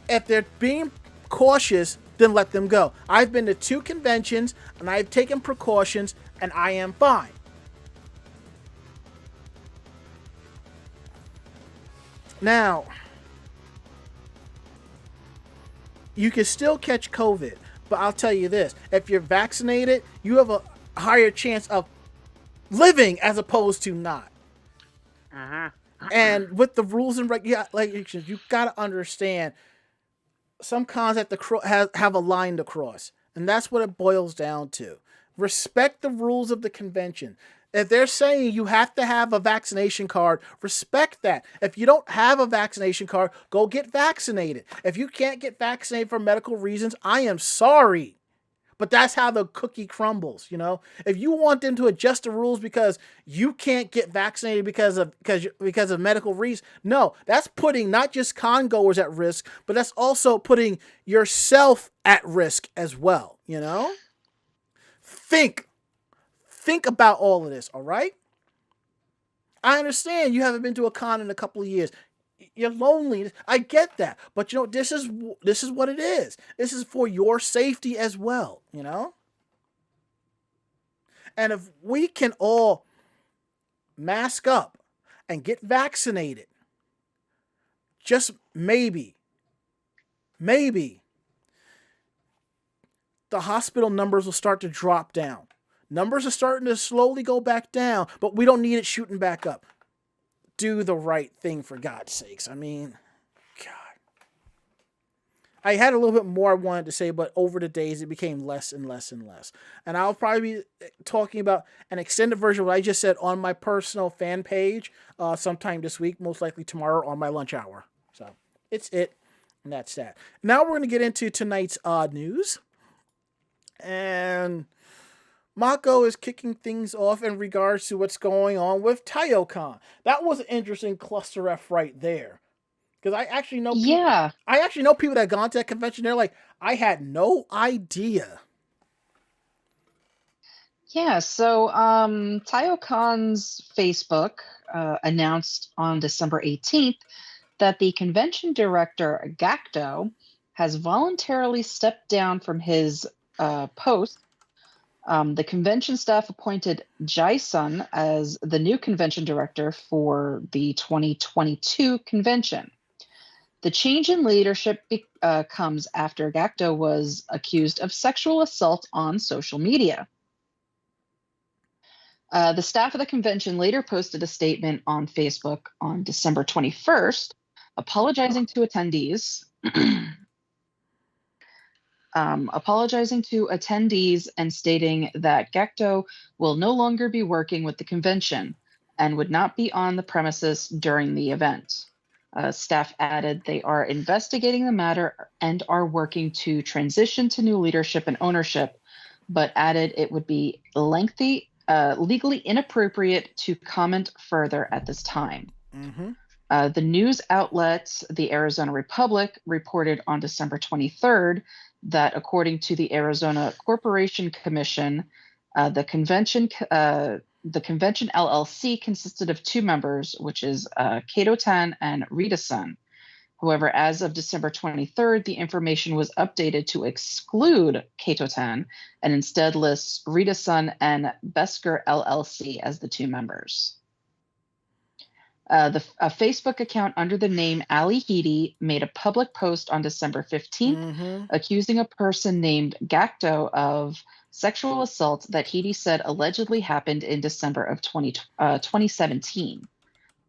[SPEAKER 2] if they're being cautious, then let them go. I've been to 2 conventions and I've taken precautions and I am fine. Now, you can still catch COVID, but I'll tell you this. If you're vaccinated, you have a higher chance of living as opposed to not. And with the rules and regulations, you've got to understand some cons have to have a line to cross. And that's what it boils down to. Respect the rules of the convention. If they're saying you have to have a vaccination card, respect that. If you don't have a vaccination card, go get vaccinated. If you can't get vaccinated for medical reasons, I am sorry. But that's how the cookie crumbles, you know? If you want them to adjust the rules because you can't get vaccinated because of medical reasons, no, that's putting not just con goers at risk, but that's also putting yourself at risk as well, you know? Think about all of this, all right? I understand you haven't been to a con in a couple of years. you're lonely. I get that, but this is what it is. This is for your safety as well. And if we can all mask up and get vaccinated, just maybe the hospital numbers will start to drop down. Numbers are starting to slowly go back down, but we don't need it shooting back up. Do the right thing, for God's sakes. I mean, God. I had a little bit more I wanted to say, but over the days, it became less and less and less. And I'll probably be talking about an extended version of what I just said on my personal fan page sometime this week, most likely tomorrow on my lunch hour. So, it's it. And that's that. Now we're going to get into tonight's odd news. And Mako is kicking things off in regards to what's going on with Taiyou Con. That was an interesting cluster F right there. Because I actually know people, I actually know people that have gone to that convention. They're like, I had no idea.
[SPEAKER 4] Yeah, so Taiyou Con's Facebook announced on December 18th that the convention director, Gakdo, has voluntarily stepped down from his post. The convention staff appointed Jai-sun as the new convention director for the 2022 convention. The change in leadership comes after Gakdo was accused of sexual assault on social media. The staff of the convention later posted a statement on Facebook on December 21st, apologizing to attendees. And stating that Gakdo will no longer be working with the convention and would not be on the premises during the event. Staff added they are investigating the matter and are working to transition to new leadership and ownership, but added it would be legally inappropriate to comment further at this time.
[SPEAKER 2] Mm-hmm.
[SPEAKER 4] The news outlet, the Arizona Republic, reported on December 23rd that according to the Arizona Corporation Commission, the convention LLC consisted of two members, which is Kato-tan and Rita-san. However, as of December 23rd, the information was updated to exclude Kato-tan and instead lists Rita-san and Besker LLC as the two members. A Facebook account under the name Ali Hidi made a public post on December 15th accusing a person named Gakdo of sexual assault that Hidi said allegedly happened in December of 2017.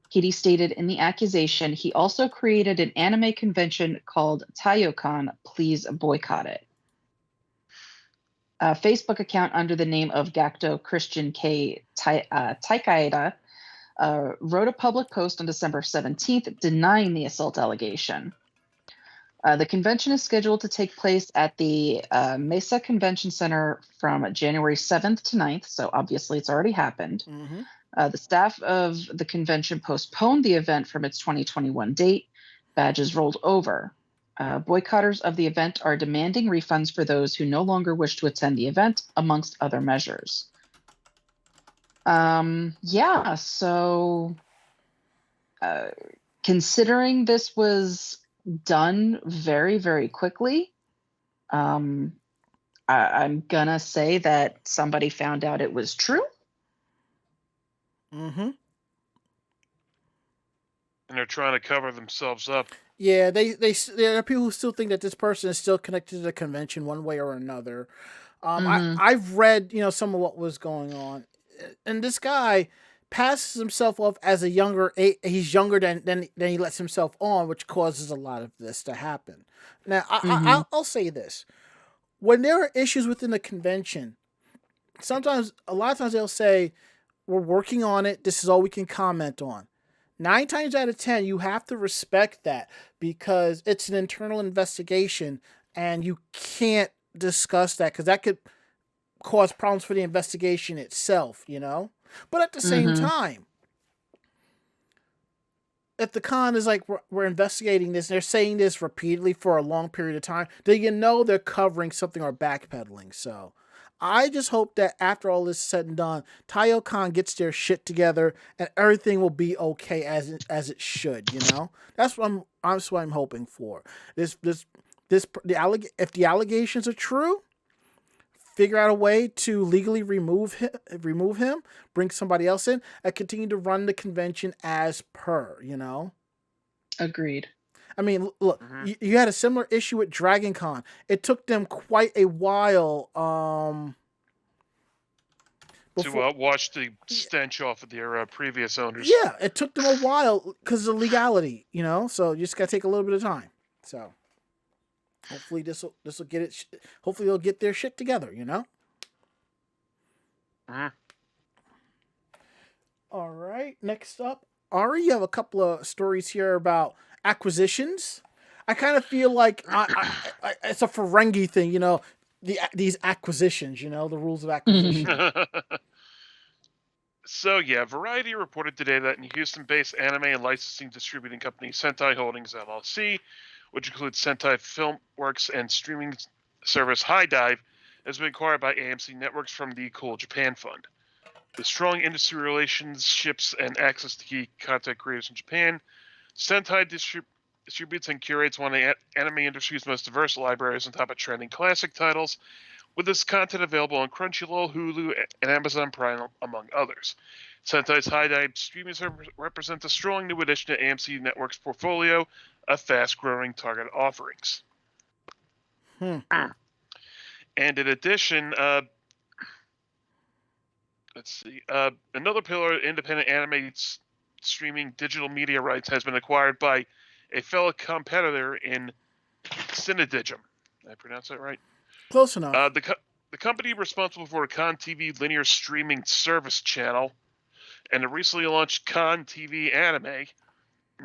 [SPEAKER 4] Hidi stated in the accusation he also created an anime convention called Taiyou Con, please boycott it. A Facebook account under the name of Gakdo Christian K. Taikaeda wrote a public post on December 17th denying the assault allegation. The convention is scheduled to take place at the Mesa Convention Center from January 7th to 9th, so obviously it's already happened. The staff of the convention postponed the event from its 2021 date. Badges rolled over. Boycotters of the event are demanding refunds for those who no longer wish to attend the event, amongst other measures. So considering this was done very, very quickly, I'm gonna say that somebody found out it was true.
[SPEAKER 3] And they're trying to cover themselves up.
[SPEAKER 2] Yeah, there are people who still think that this person is still connected to the convention one way or another. I've read, some of what was going on. And this guy passes himself off as he's younger than he lets himself on, which causes a lot of this to happen. Now, I'll say this. When there are issues within the convention, a lot of times they'll say, we're working on it. This is all we can comment on. 9 times out of 10, you have to respect that because it's an internal investigation and you can't discuss that because that could cause problems for the investigation itself, But at the same time, if the con is like, we're investigating this, and they're saying this repeatedly for a long period of time, then they're covering something or backpedaling. So I just hope that after all this is said and done, Taiyou Con gets their shit together and everything will be okay as it should. You know, that's what I'm hoping for. If the allegations are true, figure out a way to legally remove him, bring somebody else in, and continue to run the convention as per. You know.
[SPEAKER 4] Agreed.
[SPEAKER 2] I mean, look, you had a similar issue with Dragon Con. It took them quite a while
[SPEAKER 3] to wash the stench off of their previous owners.
[SPEAKER 2] Yeah, it took them a while because of legality, you know. So you just gotta take a little bit of time. So hopefully this will get it. Hopefully they'll get their shit together, you know. All right, next up, Ari, you have a couple of stories here about acquisitions. I kind of feel like it's a Ferengi thing, you know. These acquisitions, you know, the rules of acquisition.
[SPEAKER 3] So yeah, Variety reported today that Houston-based anime and licensing distributing company Sentai Holdings LLC, which includes Sentai Filmworks and streaming service High Dive, has been acquired by AMC Networks from the Cool Japan Fund. With strong industry relationships and access to key content creators in Japan, Sentai distributes and curates one of the anime industry's most diverse libraries on top of trending classic titles, with this content available on Crunchyroll, Hulu, and Amazon Prime, among others. Sentai's High Dive streaming service represents a strong new addition to AMC Network's portfolio of fast-growing target offerings. And in addition, another pillar of independent anime streaming digital media rights has been acquired by a fellow competitor in Cinedigm. Did I pronounce that right?
[SPEAKER 2] Close enough.
[SPEAKER 3] The company responsible for a Con TV linear streaming service channel and the recently launched Con TV Anime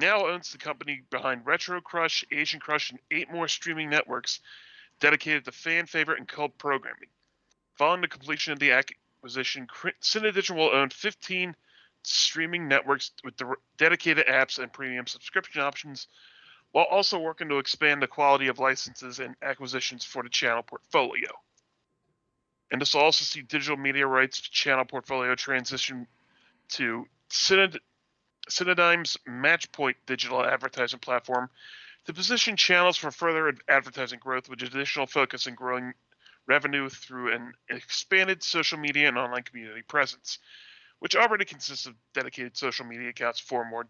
[SPEAKER 3] now owns the company behind RetroCrush, Asian Crush, and 8 more streaming networks dedicated to fan favorite and cult programming. Following the completion of the acquisition, Cinedigm will own 15 streaming networks with dedicated apps and premium subscription options, while also working to expand the quality of licenses and acquisitions for the channel portfolio. And this will also see digital media rights channel portfolio transition to Cinedim's Matchpoint digital advertising platform to position channels for further advertising growth with additional focus on growing revenue through an expanded social media and online community presence, which already consists of dedicated social media accounts for more,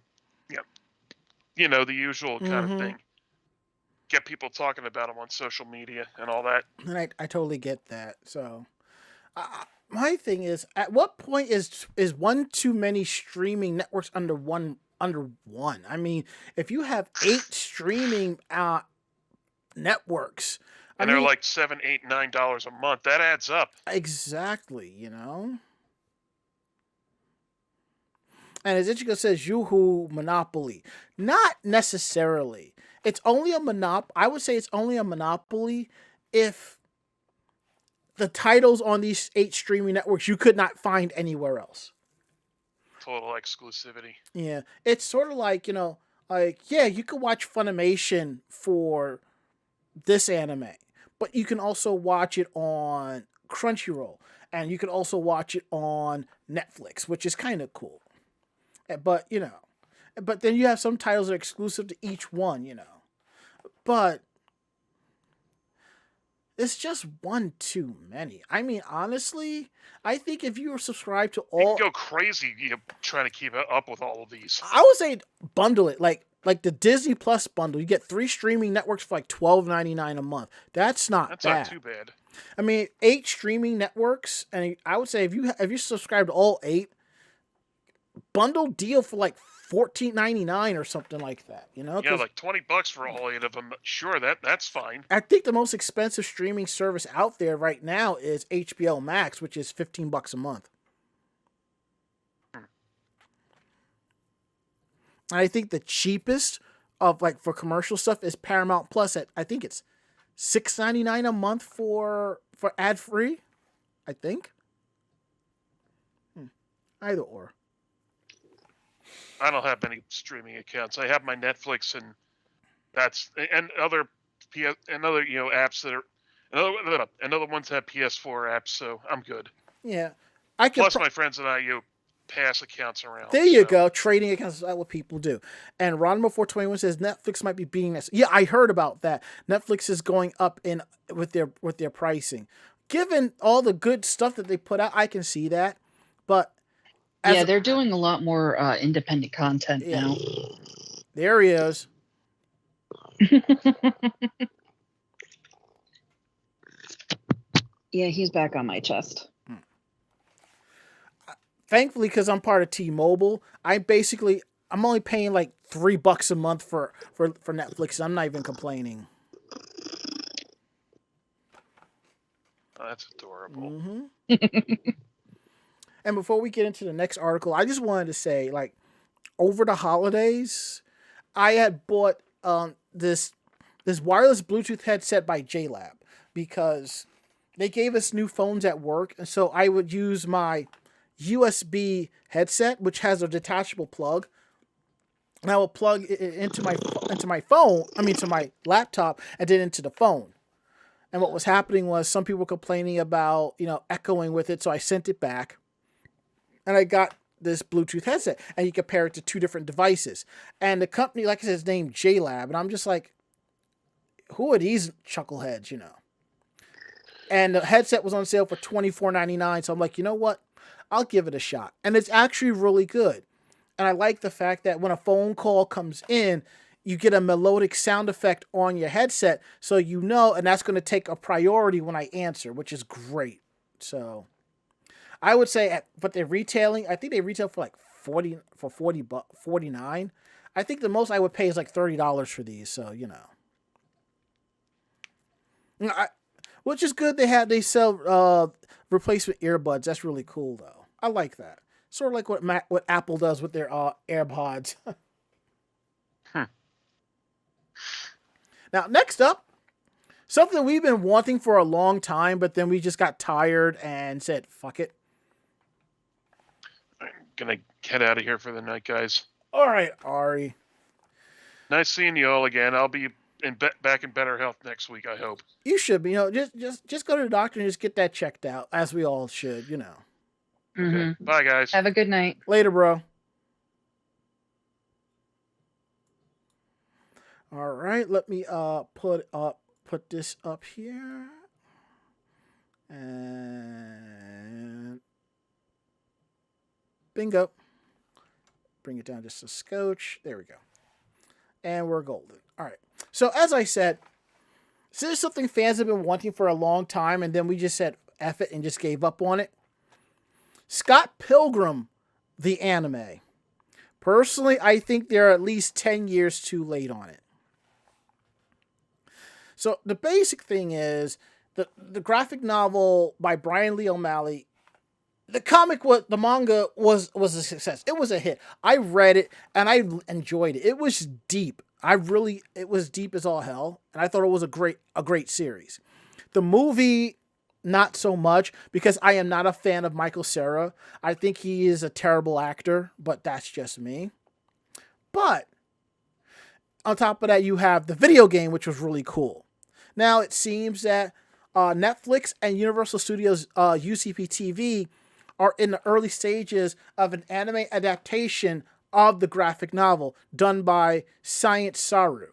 [SPEAKER 3] the usual kind of thing. Get people talking about them on social media and all that.
[SPEAKER 2] And I totally get that. So, my thing is, at what point is one too many streaming networks under one? I mean, if you have 8 streaming networks,
[SPEAKER 3] and they're like $7, $8, $9 a month, that adds up.
[SPEAKER 2] Exactly, you know. And as Ichigo says, Yoo-hoo monopoly. Not necessarily. It's only a I would say it's only a monopoly if the titles on these 8 streaming networks you could not find anywhere else.
[SPEAKER 3] Total exclusivity.
[SPEAKER 2] Yeah. It's sort of like, you could watch Funimation for this anime, but you can also watch it on Crunchyroll, and you can also watch it on Netflix, which is kind of cool. But, but then you have some titles that are exclusive to each one, But it's just one too many. I mean, honestly, I think if you were subscribed to all...
[SPEAKER 3] You can go crazy trying to keep up with all of these.
[SPEAKER 2] I would say bundle it. Like the Disney Plus bundle. You get 3 streaming networks for like $12.99 a month. That's not
[SPEAKER 3] not too bad.
[SPEAKER 2] I mean, 8 streaming networks, and I would say if you subscribe to all 8, bundle deal for like $14.99 or something like that, Yeah,
[SPEAKER 3] like $20 for all 8 of them. Sure, that's fine.
[SPEAKER 2] I think the most expensive streaming service out there right now is HBO Max, which is $15 a month. And I think the cheapest of for commercial stuff is Paramount Plus at I think it's $6.99 a month for ad free. I think. Either or.
[SPEAKER 3] I don't have many streaming accounts. I have my Netflix and other apps that are, Another one's have PS4 apps, so I'm good.
[SPEAKER 2] Yeah.
[SPEAKER 3] Plus, my friends and I pass accounts around.
[SPEAKER 2] There you go. Trading accounts is what people do. And Ronmo421 says Netflix might be being this. Yeah, I heard about that. Netflix is going up with their pricing. Given all the good stuff that they put out, I can see that. But
[SPEAKER 4] they're doing a lot more independent content now.
[SPEAKER 2] There he is.
[SPEAKER 4] Yeah, he's back on my chest.
[SPEAKER 2] Thankfully, because I'm part of T-Mobile, I'm only paying like $3 a month for Netflix. I'm not even complaining.
[SPEAKER 3] Oh, that's adorable.
[SPEAKER 2] Mm-hmm. And before we get into the next article, I just wanted to say, like, over the holidays, I had bought this wireless Bluetooth headset by JLab because they gave us new phones at work, and so I would use my USB headset, which has a detachable plug, and I will plug it into my phone. I mean, to my laptop, and then into the phone. And what was happening was some people were complaining about echoing with it, so I sent it back, and I got this Bluetooth headset, and you compare it to two different devices. And the company, like I said, is named JLab, and I'm just like, who are these chuckleheads, And the headset was on sale for $24.99, so I'm like, you know what? I'll give it a shot. And it's actually really good. And I like the fact that when a phone call comes in, you get a melodic sound effect on your headset, so and that's going to take a priority when I answer, which is great. So I would say, but they're retailing. I think they retail for like $49. I think the most I would pay is like $30 for these. So which is good. They sell replacement earbuds. That's really cool though. I like that. Sort of like what Apple does with their AirPods. Now, next up, something we've been wanting for a long time, but then we just got tired and said, fuck it.
[SPEAKER 3] I'm going to head out of here for the night, guys.
[SPEAKER 2] All right, Ari.
[SPEAKER 3] Nice seeing you all again. I'll be back in better health next week, I hope.
[SPEAKER 2] You should be. Just go to the doctor and just get that checked out, as we all should,
[SPEAKER 4] Mm-hmm.
[SPEAKER 3] Okay. Bye, guys.
[SPEAKER 4] Have a good night.
[SPEAKER 2] Later, bro. All right, let me put this up here, and bingo. Bring it down just a scotch. There we go, and we're golden. All right. So as I said, this is something fans have been wanting for a long time, and then we just said F it and just gave up on it. Scott Pilgrim, the anime. Personally, I think they're at least 10 years too late on it. So the basic thing is the graphic novel by Brian Lee O'Malley. The manga was a success. It was a hit. I read it and I enjoyed it. It was deep. It was deep as all hell, and I thought it was a great series. The movie, not so much, because I am not a fan of Michael Cera. I think he is a terrible actor, but that's just me. But on top of that, you have the video game, which was really cool. Now, it seems that Netflix and Universal Studios UCP TV are in the early stages of an anime adaptation of the graphic novel done by Science Saru.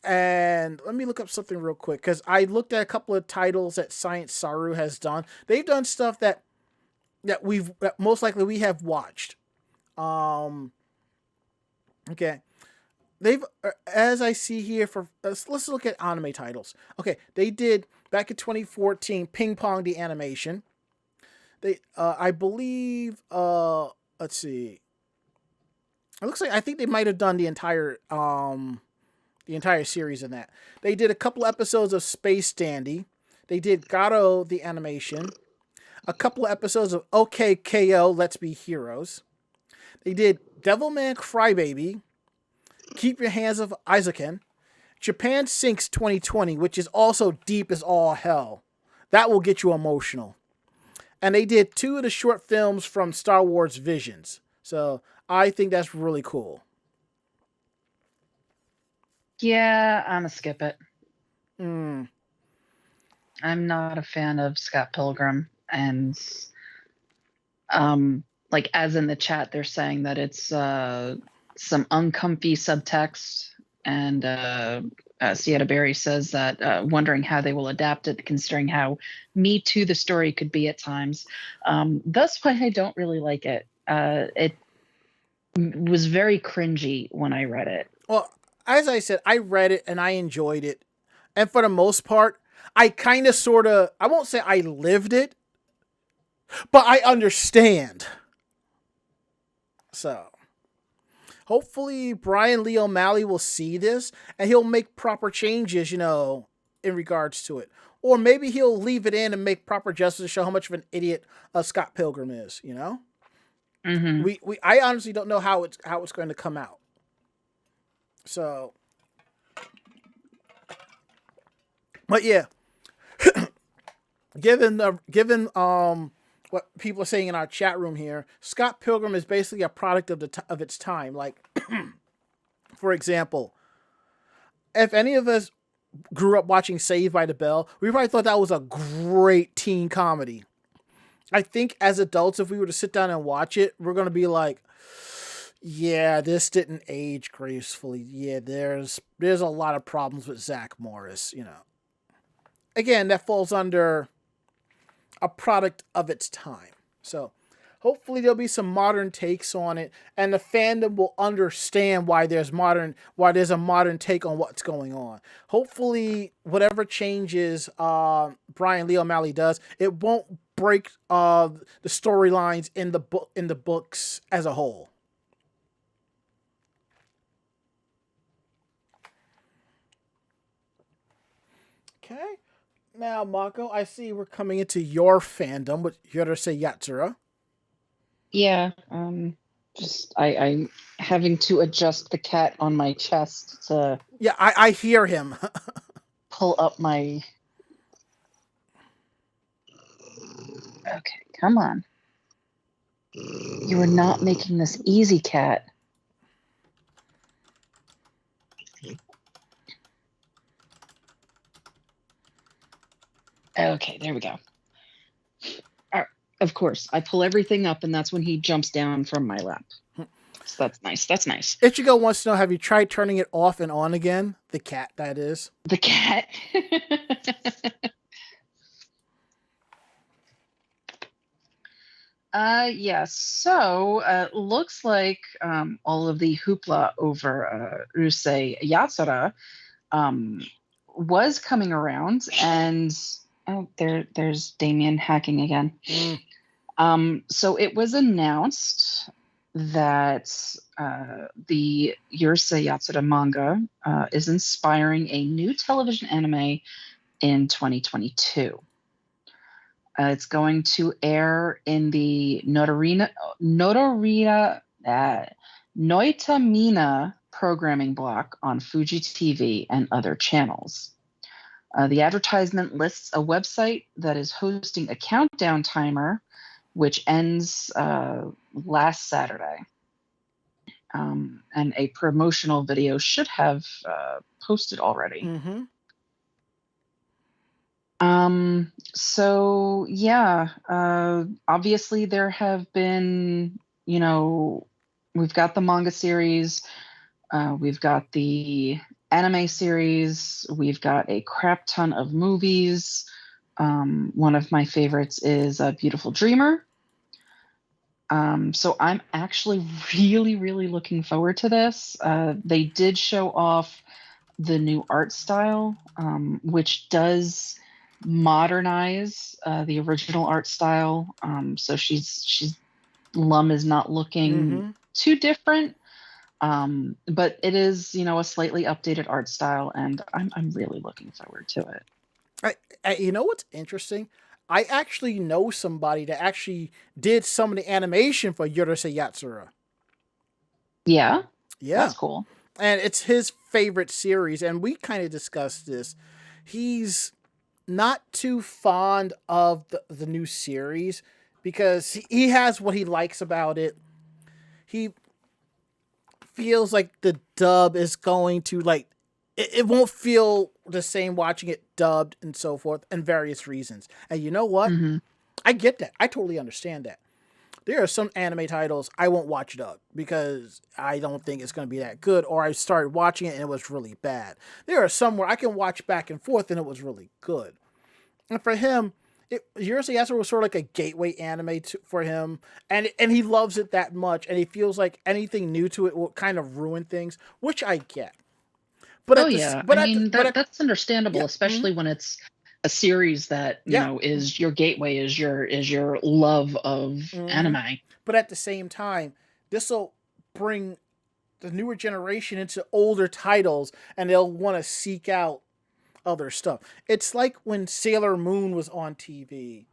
[SPEAKER 2] And let me look up something real quick, because I looked at a couple of titles that Science Saru has done. They've done stuff that most likely we have watched. Okay. They've, as I see here, let's look at anime titles. Okay, they did back in 2014 Ping Pong the animation. They, I believe, let's see. It looks like I think they might have done the entire series in that. They did a couple episodes of Space Dandy. They did Gato the animation. A couple episodes of OKKO Let's Be Heroes. They did Devilman Crybaby. Keep Your Hands Off Isaacin. Japan Sinks 2020, which is also deep as all hell. That will get you emotional. And they did 2 of the short films from Star Wars Visions. So I think that's really cool.
[SPEAKER 4] Yeah, I'm gonna skip it. I'm not a fan of Scott Pilgrim, and like as in the chat, they're saying that it's some uncomfy subtext, and Sienna Berry says that wondering how they will adapt it, considering how Me Too the story could be at times. That's why I don't really like it. It was very cringy when I read it.
[SPEAKER 2] Well, as I said, I read it and I enjoyed it. And for the most part, I kind of sort of, I won't say I lived it, but I understand. So, hopefully Brian Lee O'Malley will see this and he'll make proper changes, in regards to it. Or maybe he'll leave it in and make proper justice to show how much of an idiot Scott Pilgrim is,
[SPEAKER 4] Mm-hmm.
[SPEAKER 2] I honestly don't know how it's going to come out. So, but yeah, given what people are saying in our chat room here, Scott Pilgrim is basically a product of its time. Like, for example, if any of us grew up watching Saved by the Bell, we probably thought that was a great teen comedy. I think as adults, if we were to sit down and watch it, we're going to be like, yeah, this didn't age gracefully. Yeah, there's a lot of problems with Zach Morris, Again, that falls under a product of its time. So hopefully there'll be some modern takes on it, and the fandom will understand why there's a modern take on what's going on. Hopefully, whatever changes Brian Lee O'Malley does, it won't break the storylines in the books as a whole. Okay. Now, Mako, I see we're coming into your fandom with Urusei Yatsura.
[SPEAKER 4] Yeah, just I'm having to adjust the cat on my chest to.
[SPEAKER 2] Yeah, I hear him.
[SPEAKER 4] Pull up my. Okay, come on. You are not making this easy, cat. Okay, there we go. Of course, I pull everything up, and that's when he jumps down from my lap. So that's nice. That's nice.
[SPEAKER 2] Ichigo wants to know, have you tried turning it off and on again? The cat, that is.
[SPEAKER 4] The cat. Yes. So, looks like all of the hoopla over Urusei Yatsura was coming around, and there's Damien hacking again. So it was announced that the Urusei Yatsura manga is inspiring a new television anime in 2022. It's going to air in the Noitamina programming block on Fuji TV and other channels. The advertisement lists a website that is hosting a countdown timer, which ends last Saturday. And a promotional video should have posted already.
[SPEAKER 2] Mm-hmm.
[SPEAKER 4] So yeah, obviously there have been, we've got the manga series, we've got the anime series, we've got a crap ton of movies. One of my favorites is Beautiful Dreamer. So I'm actually really, really looking forward to this. They did show off the new art style, which does modernize the original art style. So she's Lum is not looking too different, but it is a slightly updated art style, and I'm really looking forward to it.
[SPEAKER 2] You know what's interesting? I actually know somebody that actually did some of the animation for Urusei Yatsura.
[SPEAKER 4] Yeah,
[SPEAKER 2] that's
[SPEAKER 4] cool.
[SPEAKER 2] And it's his favorite series, and we kind of discussed this. He's not too fond of the new series because he has what he likes about it. He feels like the dub is going to it won't feel the same watching it dubbed and so forth, and various reasons. And you know what?
[SPEAKER 4] Mm-hmm.
[SPEAKER 2] I get that. I totally understand that. There are some anime titles I won't watch dubbed because I don't think it's going to be that good, or I started watching it and it was really bad. There are some where I can watch back and forth and it was really good. And for him, Urusei Yatsura was sort of like a gateway anime for him, and he loves it that much, and he feels like anything new to it will kind of ruin things, which I get. But
[SPEAKER 4] that's understandable,
[SPEAKER 2] yeah,
[SPEAKER 4] especially when it's a series that is your gateway, is your love of anime.
[SPEAKER 2] But at the same time, this will bring the newer generation into older titles, and they'll want to seek out other stuff. It's like when Sailor Moon was on TV.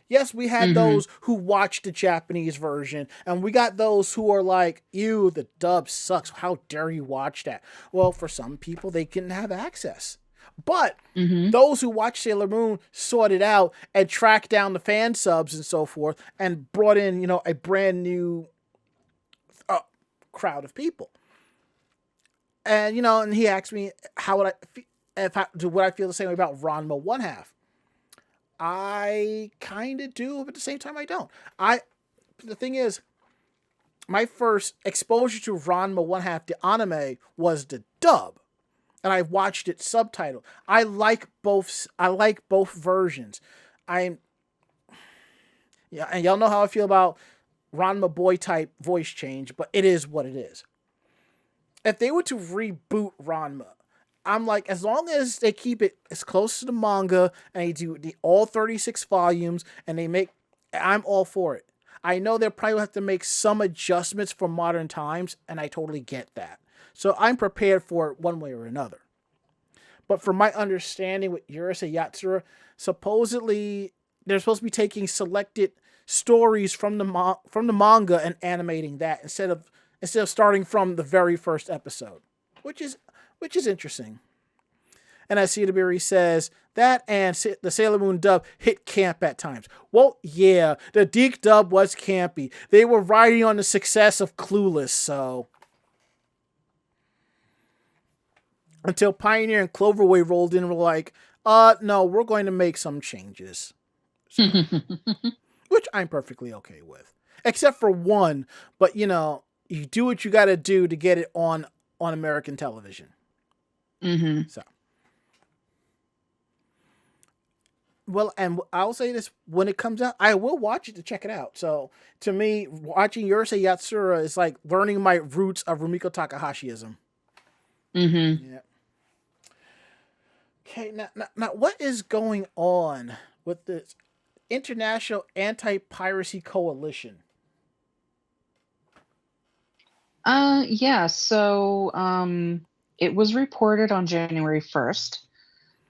[SPEAKER 2] Yes, we had those who watched the Japanese version, and we got those who are like, ew, the dub sucks. How dare you watch that? Well, for some people, they couldn't have access. But those who watched Sailor Moon sorted it out and tracked down the fan subs and so forth and brought in, a brand new crowd of people. And, and he asked me how would would I feel the same way about Ranma One Half? I kind of do, but at the same time I don't. The thing is, my first exposure to Ranma One Half, the anime, was the dub. And I watched it subtitled. I like both versions. And y'all know how I feel about Ranma Boy type voice change, but it is what it is. If they were to reboot Ranma, I'm like, as long as they keep it as close to the manga and they do all 36 volumes and I'm all for it. I know they'll probably have to make some adjustments for modern times, and I totally get that. So I'm prepared for it one way or another. But from my understanding with Urusei Yatsura, supposedly they're supposed to be taking selected stories from the manga and animating that instead of starting from the very first episode, which is interesting. And as Cedarberry says, that and the Sailor Moon dub hit camp at times. Well, yeah, the Geek dub was campy. They were riding on the success of Clueless, so... Until Pioneer and Cloverway rolled in and were like, no, we're going to make some changes. So, which I'm perfectly okay with. Except for one, but you do what you gotta do to get it on American television. So. Well, and I'll say this, when it comes out, I will watch it to check it out. So, to me, watching Urusei Yatsura is like learning my roots of Rumiko Takahashiism. Yeah. Okay, now, what is going on with this International Anti-Piracy Coalition?
[SPEAKER 4] Yeah, so it was reported on January 1st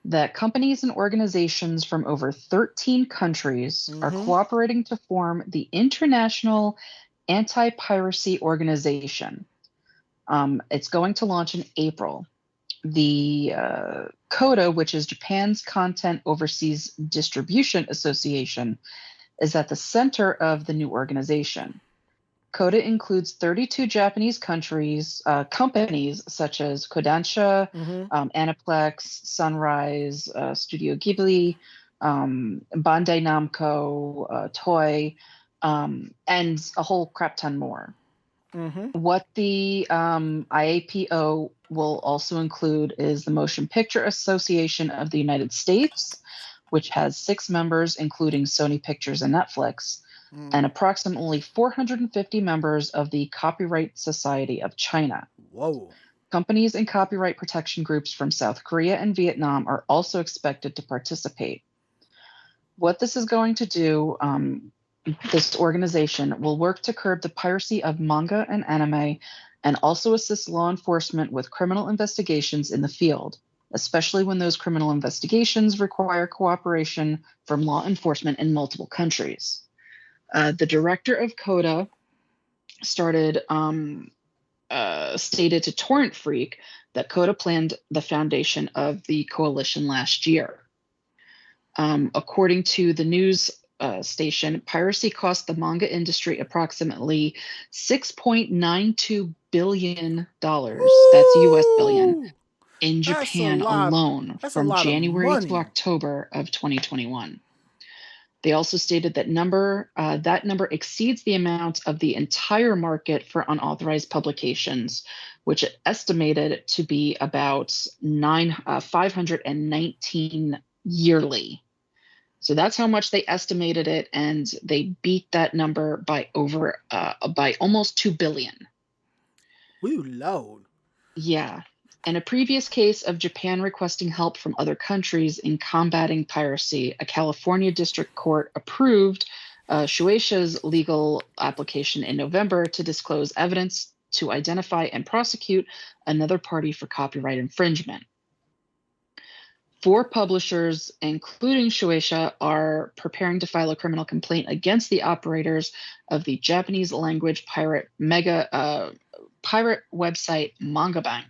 [SPEAKER 4] that companies and organizations from over 13 countries are cooperating to form the International Anti-Piracy Organization. It's going to launch in April. The CODA, which is Japan's Content Overseas Distribution Association, is at the center of the new organization. CODA includes 32 Japanese companies such as Kodansha, Aniplex, Sunrise, Studio Ghibli, Bandai Namco, Toei, and a whole crap ton more. What the IAPO will also include is the Motion Picture Association of the United States, which has 6 members, including Sony Pictures and Netflix, and approximately 450 members of the Copyright Society of China.
[SPEAKER 2] Whoa.
[SPEAKER 4] Companies and copyright protection groups from South Korea and Vietnam are also expected to participate. What this is going to do, this organization will work to curb the piracy of manga and anime and also assist law enforcement with criminal investigations in the field, especially when those criminal investigations require cooperation from law enforcement in multiple countries. The director of CODA stated to Torrent Freak that CODA planned the foundation of the coalition last year. According to the news station, piracy cost the manga industry approximately $6.92 billion. That's US billion. in Japan alone from January to October of 2021. They also stated that that number exceeds the amount of the entire market for unauthorized publications, which it estimated to be about 519 yearly. So that's how much they estimated it, and they beat that number by almost 2 billion.
[SPEAKER 2] Ooh, Lord.
[SPEAKER 4] Yeah. In a previous case of Japan requesting help from other countries in combating piracy, a California district court approved Shueisha's legal application in November to disclose evidence to identify and prosecute another party for copyright infringement. 4 publishers, including Shueisha, are preparing to file a criminal complaint against the operators of the Japanese language pirate website Manga Bank.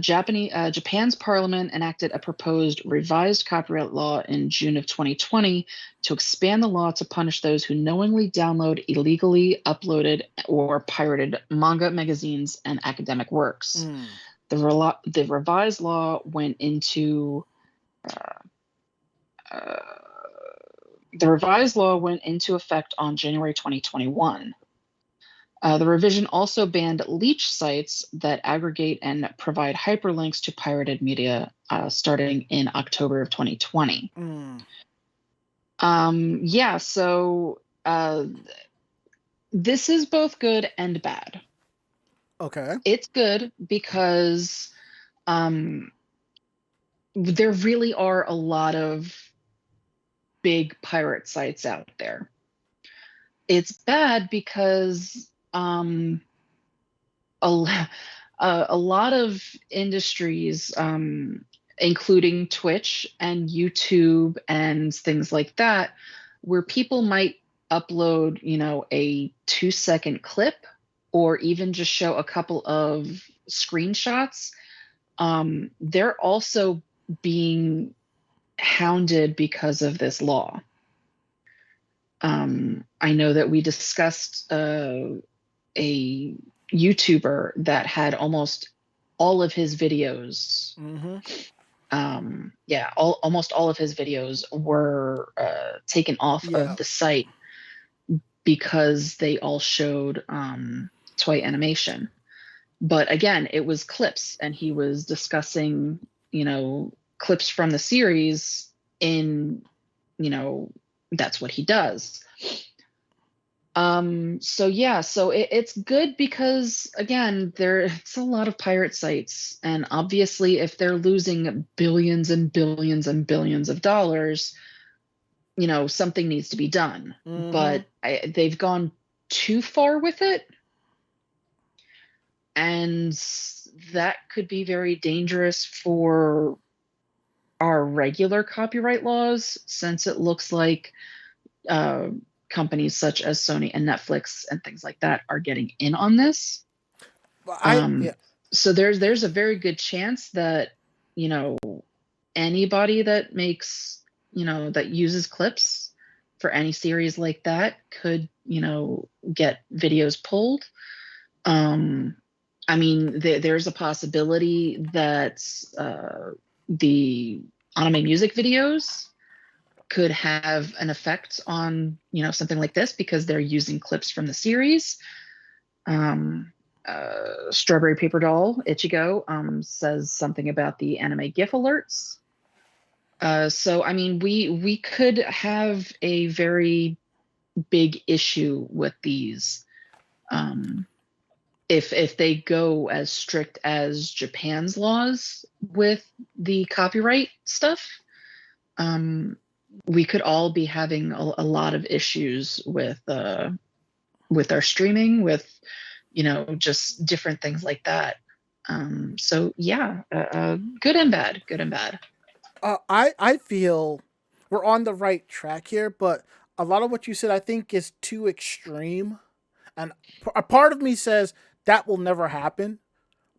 [SPEAKER 4] Japan's parliament enacted a proposed revised copyright law in June of 2020 to expand the law to punish those who knowingly download illegally uploaded or pirated manga, magazines, and academic works. The revised law went into effect on January 2021. The revision also banned leech sites that aggregate and provide hyperlinks to pirated media starting in October of 2020. So this is both good and bad.
[SPEAKER 2] Okay.
[SPEAKER 4] It's good because there really are a lot of big pirate sites out there. It's bad because a lot of industries, including Twitch and YouTube and things like that, where people might upload, a 2-second clip or even just show a couple of screenshots, they're also being hounded because of this law. I know that we discussed a YouTuber that had almost all of his videos. Almost all of his videos were taken off of the site because they all showed toy animation. But again, it was clips, and he was discussing, clips from the series in, that's what he does. So it's good because, again, it's a lot of pirate sites, and obviously if they're losing billions and billions and billions of dollars, something needs to be done. But they've gone too far with it, and that could be very dangerous for our regular copyright laws, since it looks like companies such as Sony and Netflix and things like that are getting in on this. So there's a very good chance that, anybody that makes, that uses clips for any series like that could, get videos pulled. There's a possibility that the anime music videos could have an effect on, something like this, because they're using clips from the series. Strawberry Paper Doll Ichigo says something about the anime GIF alerts. We could have a very big issue with these. If they go as strict as Japan's laws with the copyright stuff, we could all be having a lot of issues with our streaming, with, just different things like that. Good and bad.
[SPEAKER 2] I feel we're on the right track here, but a lot of what you said I think is too extreme, and a part of me says that will never happen,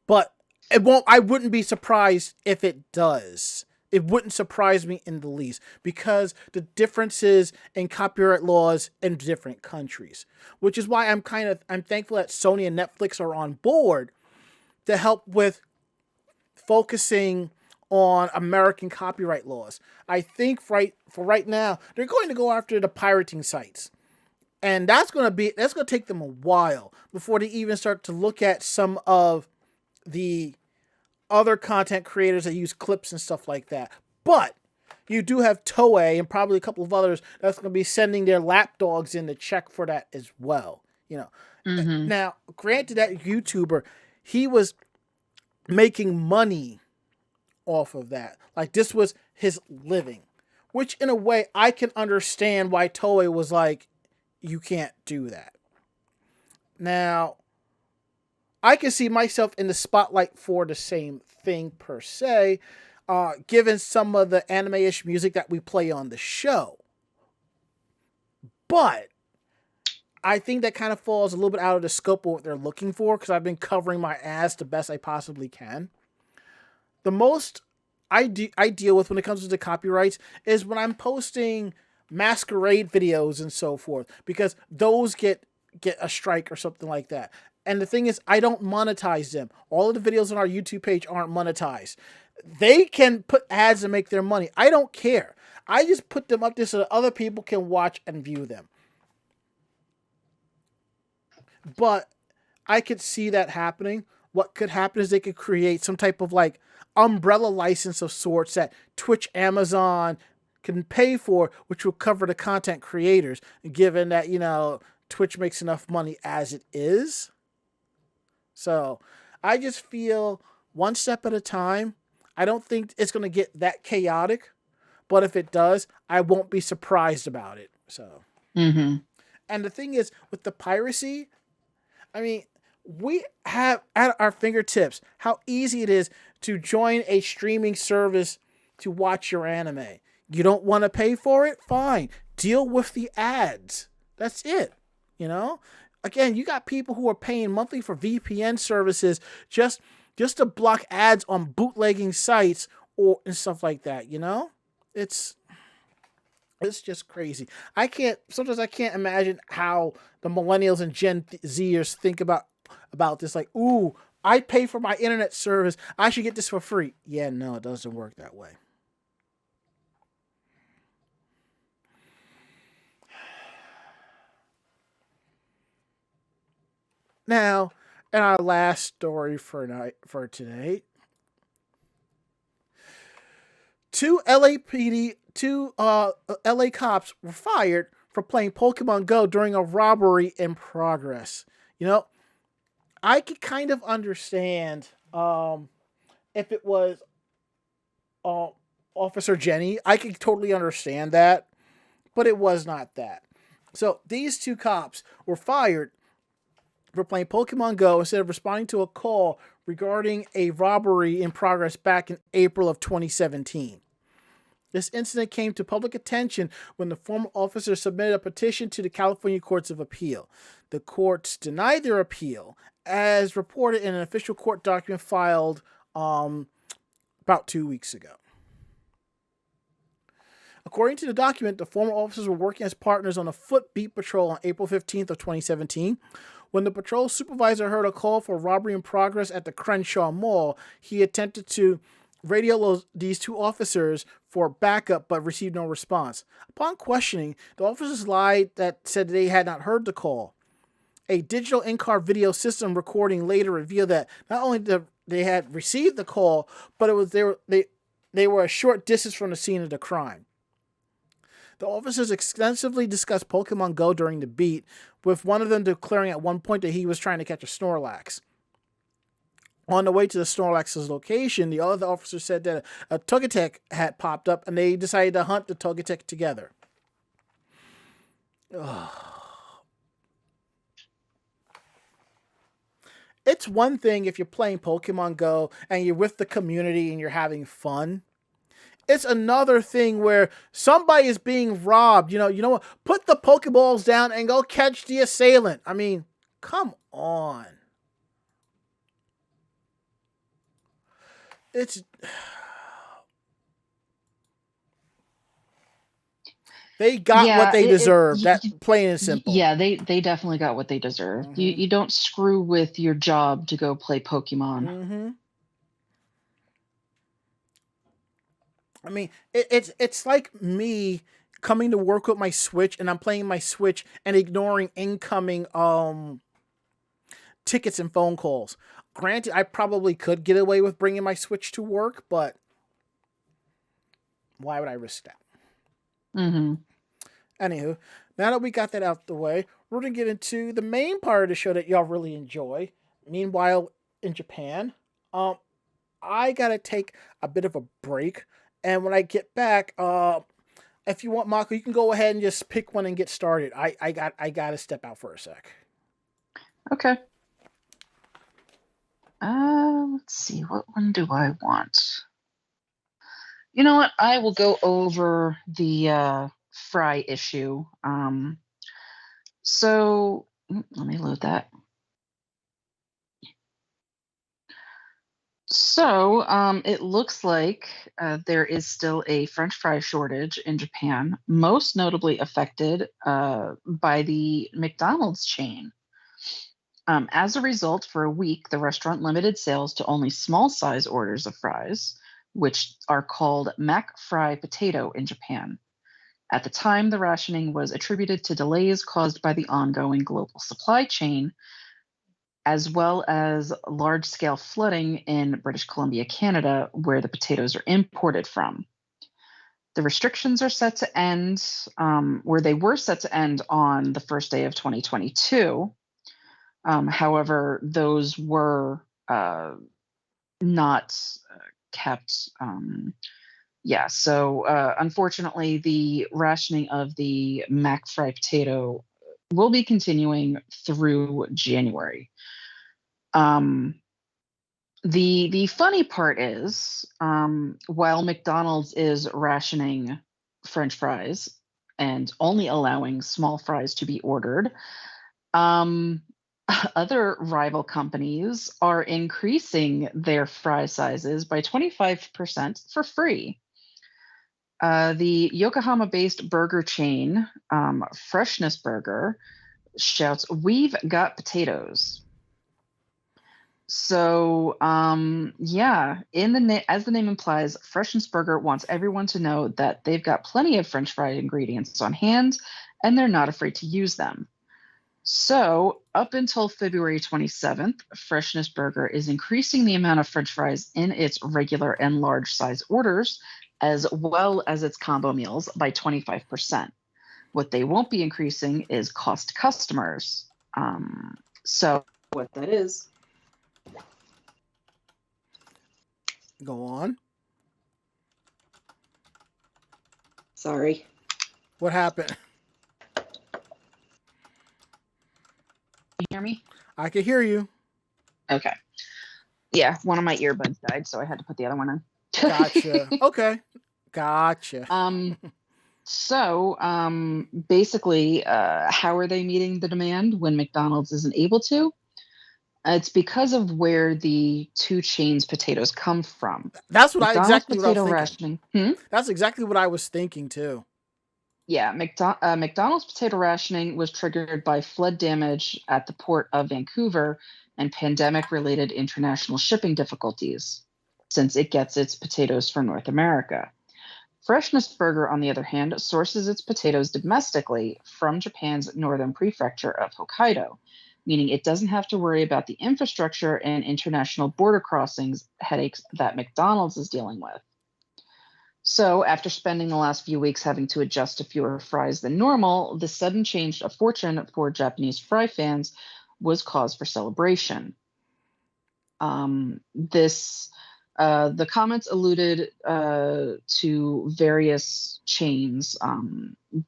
[SPEAKER 2] but it won't. I wouldn't be surprised if it does. It wouldn't surprise me in the least, because the differences in copyright laws in different countries, which is why I'm thankful that Sony and Netflix are on board to help with focusing on American copyright laws. I think for right now, they're going to go after the pirating sites. And that's going to take them a while before they even start to look at some of the other content creators that use clips and stuff like that. But you do have Toei and probably a couple of others that's going to be sending their lapdogs in to check for that as well. Now, granted, that YouTuber, he was making money off of that. Like, this was his living, which in a way I can understand why Toei was like, you can't do that. Now, I can see myself in the spotlight for the same thing per se, given some of the anime-ish music that we play on the show. But I think that kind of falls a little bit out of the scope of what they're looking for, because I've been covering my ass the best I possibly can. The most I deal with when it comes to the copyrights is when I'm posting masquerade videos and so forth, because those get a strike or something like that. And the thing is, I don't monetize them. All of the videos on our YouTube page aren't monetized. They can put ads and make their money. I don't care. I just put them up there so that other people can watch and view them. But I could see that happening. What could happen is they could create some type of like umbrella license of sorts that Twitch, Amazon can pay for, which will cover the content creators, given that, Twitch makes enough money as it is. So I just feel one step at a time. I don't think it's going to get that chaotic, but if it does, I won't be surprised about it. So, And the thing is, with the piracy, I mean, we have at our fingertips how easy it is to join a streaming service to watch your anime. You don't want to pay for it? Fine. Deal with the ads. That's it. Again, you got people who are paying monthly for VPN services just to block ads on bootlegging sites and stuff like that, It's just crazy. Sometimes I can't imagine how the millennials and Gen Zers think about this. Like, ooh, I pay for my internet service, I should get this for free. Yeah, no, it doesn't work that way. Now, and our last story for today. Two LA cops were fired for playing Pokemon GO during a robbery in progress. I could kind of understand if it was Officer Jenny. I could totally understand that, but it was not that. So these two cops were fired for playing Pokemon GO instead of responding to a call regarding a robbery in progress back in April of 2017. This incident came to public attention when the former officer submitted a petition to the California Courts of Appeal. The courts denied their appeal, as reported in an official court document filed about 2 weeks ago. According to the document, the former officers were working as partners on a foot beat patrol on April 15th of 2017. When the patrol supervisor heard a call for robbery in progress at the Crenshaw Mall, he attempted to radio these two officers for backup but received no response. Upon questioning, the officers lied that said they had not heard the call. A digital in-car video system recording later revealed that not only did they had received the call, but they were a short distance from the scene of the crime. The officers extensively discussed Pokemon GO during the beat, with one of them declaring at one point that he was trying to catch a Snorlax. On the way to the Snorlax's location, the other officer said that a Togetic had popped up, and they decided to hunt the Togetic together. Ugh. It's one thing if you're playing Pokemon GO and you're with the community and you're having fun. It's another thing where somebody is being robbed. You know what? Put the Pokeballs down and go catch the assailant. I mean, come on. They got what they deserved. That's plain and simple.
[SPEAKER 4] Yeah, they definitely got what they deserve. Mm-hmm. You don't screw with your job to go play Pokemon.
[SPEAKER 2] Mm-hmm. I mean, it's like me coming to work with my Switch and I'm playing my Switch and ignoring incoming tickets and phone calls. Granted, I probably could get away with bringing my Switch to work, but why would I risk that?
[SPEAKER 4] Mm-hmm.
[SPEAKER 2] Anywho, now that we got that out the way, we're gonna get into the main part of the show that y'all really enjoy. Meanwhile, in Japan, I gotta take a bit of a break, and when I get back, if you want, Mako, you can go ahead and just pick one and get started. I gotta step out for a sec.
[SPEAKER 4] Okay. Let's see. What one do I want? You know what? I will go over the Fry issue. So let me load that. So it looks like there is still a French fry shortage in Japan, most notably affected by the McDonald's chain. As a result, for a week, the restaurant limited sales to only small size orders of fries, which are called Mac Fry Potato in Japan. At the time, the rationing was attributed to delays caused by the ongoing global supply chain, as well as large-scale flooding in British Columbia, Canada, where the potatoes are imported from. The restrictions are set to end, where they were set to end on the first day of 2022. However, those were not kept. So unfortunately, the rationing of the Mac Fry potato will be continuing through January. The funny part is, while McDonald's is rationing French fries and only allowing small fries to be ordered, other rival companies are increasing their fry sizes by 25% for free. The Yokohama-based burger chain, Freshness Burger, shouts, "We've got potatoes." So, as the name implies, Freshness Burger wants everyone to know that they've got plenty of French fry ingredients on hand, and they're not afraid to use them. So, up until February 27th, Freshness Burger is increasing the amount of French fries in its regular and large size orders, as well as its combo meals, by 25%. What they won't be increasing is cost to customers. So, what that is.
[SPEAKER 2] Go on.
[SPEAKER 4] Sorry.
[SPEAKER 2] What happened?
[SPEAKER 4] You hear me?
[SPEAKER 2] I can hear you.
[SPEAKER 4] Okay. Yeah, one of my earbuds died, so I had to put the other one in.
[SPEAKER 2] Gotcha. Okay. Gotcha.
[SPEAKER 4] Basically, how are they meeting the demand when McDonald's isn't able to? It's because of where the two chains potatoes come from.
[SPEAKER 2] That's what
[SPEAKER 4] McDonald's
[SPEAKER 2] exactly
[SPEAKER 4] potato
[SPEAKER 2] what I was thinking.
[SPEAKER 4] rationing.
[SPEAKER 2] That's exactly what I was thinking too.
[SPEAKER 4] Yeah, McDonald's potato rationing was triggered by flood damage at the port of Vancouver and pandemic-related international shipping difficulties, since it gets its potatoes from North America. Freshness Burger, on the other hand, sources its potatoes domestically from Japan's northern prefecture of Hokkaido, meaning it doesn't have to worry about the infrastructure and international border crossings headaches that McDonald's is dealing with. So, after spending the last few weeks having to adjust to fewer fries than normal, the sudden change of fortune for Japanese fry fans was cause for celebration. The comments alluded to various chains.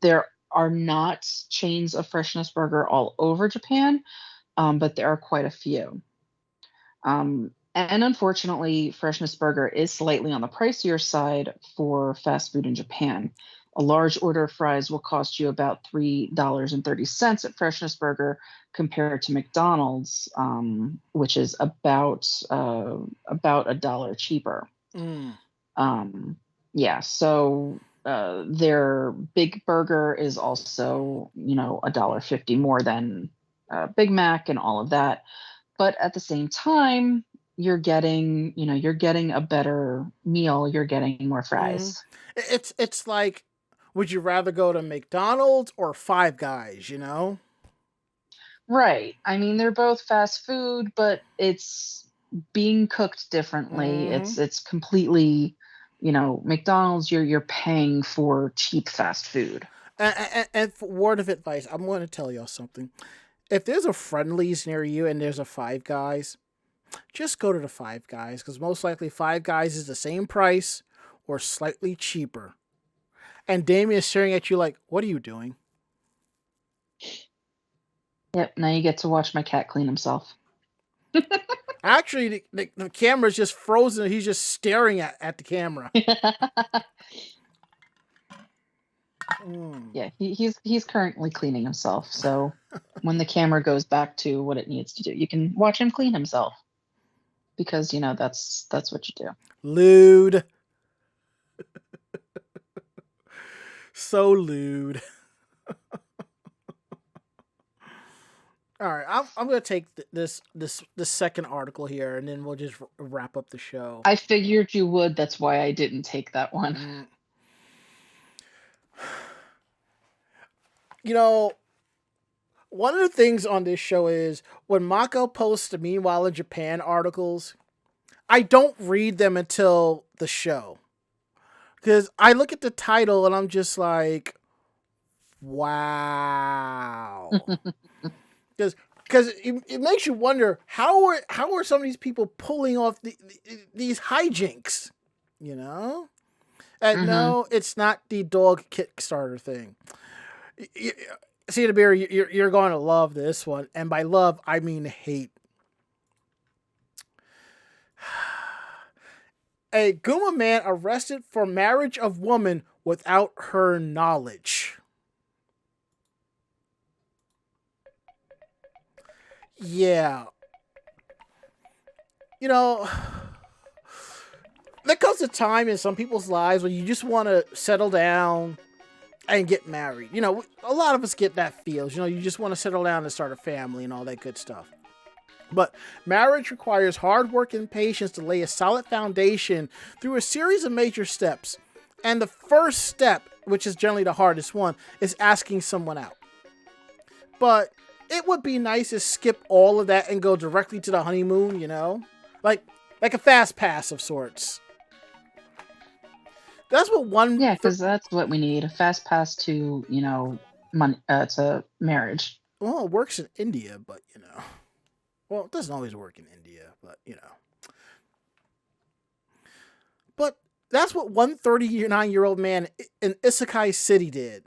[SPEAKER 4] There are not chains of Freshness Burger all over Japan, but there are quite a few. And unfortunately, Freshness Burger is slightly on the pricier side for fast food in Japan. A large order of fries will cost you about $3.30 at Freshness Burger compared to McDonald's, which is about $1 cheaper. So their big burger is also, $1.50 more than Big Mac and all of that. But at the same time, you're getting, you're getting a better meal. You're getting more fries.
[SPEAKER 2] It's like, would you rather go to McDonald's or Five Guys,
[SPEAKER 4] Right. I mean, they're both fast food, but it's being cooked differently. It's completely, McDonald's, you're paying for cheap fast food.
[SPEAKER 2] And for word of advice, I'm going to tell y'all something. If there's a Friendlies near you and there's a Five Guys, just go to the Five Guys, because most likely Five Guys is the same price or slightly cheaper. And Damien is staring at you like, what are you doing?
[SPEAKER 4] Yep, now you get to watch my cat clean himself.
[SPEAKER 2] Actually, the camera's just frozen. He's just staring at the camera.
[SPEAKER 4] Yeah, he's currently cleaning himself. So when the camera goes back to what it needs to do, you can watch him clean himself. Because, that's what you do.
[SPEAKER 2] Lewd. So lewd. All right, I'm going to take this second article here, and then we'll just wrap up the show.
[SPEAKER 4] I figured you would. That's why I didn't take that one.
[SPEAKER 2] One of the things on this show is when Mako posts the Meanwhile in Japan articles, I don't read them until the show. Because I look at the title and I'm just like, wow. Because it makes you wonder, how are some of these people pulling off these hijinks? And no, it's not the dog Kickstarter thing. See the beer, you're going to love this one. And by love, I mean hate. A Guma man arrested for marriage of woman without her knowledge. Yeah. There comes a time in some people's lives when you just want to settle down and get married. A lot of us get that feels. You just want to settle down and start a family and all that good stuff. But marriage requires hard work and patience to lay a solid foundation through a series of major steps. And the first step, which is generally the hardest one, is asking someone out. But it would be nice to skip all of that and go directly to the honeymoon, like a fast pass of sorts. That's what one...
[SPEAKER 4] Yeah, because that's what we need. A fast pass to, money, to marriage.
[SPEAKER 2] Well, it works in India, but, Well, it doesn't always work in India, but, But that's what one 39-year-old man in Isekai City did.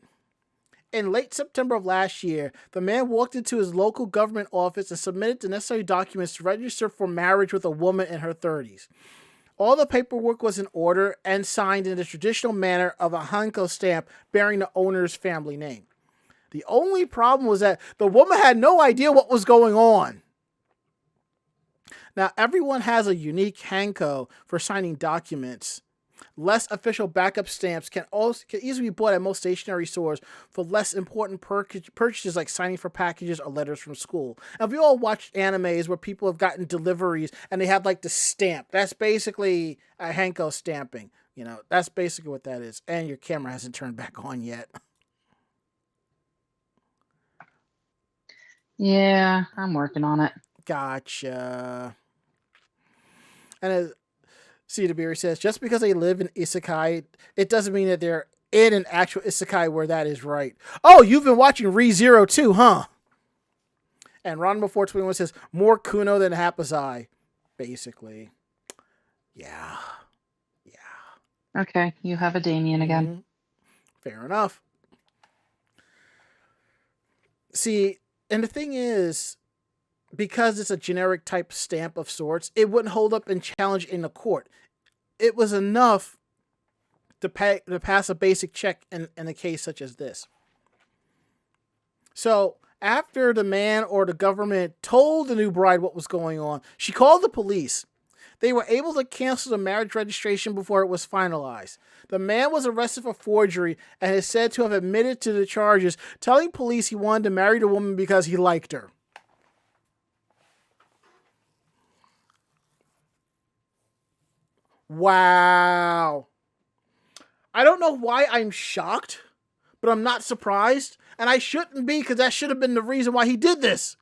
[SPEAKER 2] In late September of last year, the man walked into his local government office and submitted the necessary documents to register for marriage with a woman in her 30s. All the paperwork was in order and signed in the traditional manner of a Hanko stamp bearing the owner's family name. The only problem was that the woman had no idea what was going on. Now, everyone has a unique Hanko for signing documents. Less official backup stamps can easily be bought at most stationery stores for less important purchases like signing for packages or letters from school. Now, we all watched animes where people have gotten deliveries and they have like the stamp. That's basically a Hanko stamping. That's basically what that is. And your camera hasn't turned back on yet.
[SPEAKER 4] Yeah, I'm working on it.
[SPEAKER 2] Gotcha. And as Cedarberry says, just because they live in Isekai, it doesn't mean that they're in an actual Isekai where that is right. Oh, you've been watching ReZero too, huh? And Ranma 421 says, more Kuno than Hapazai. Basically. Yeah.
[SPEAKER 4] Okay, you have a Damien again.
[SPEAKER 2] Mm-hmm. Fair enough. See, and the thing is, because it's a generic type stamp of sorts, it wouldn't hold up and challenge in the court. It was enough to pass a basic check in a case such as this. So after the man or the government told the new bride what was going on, she called the police. They were able to cancel the marriage registration before it was finalized. The man was arrested for forgery and is said to have admitted to the charges, telling police he wanted to marry the woman because he liked her. Wow. I don't know why I'm shocked, but I'm not surprised. And I shouldn't be, because that should have been the reason why he did this.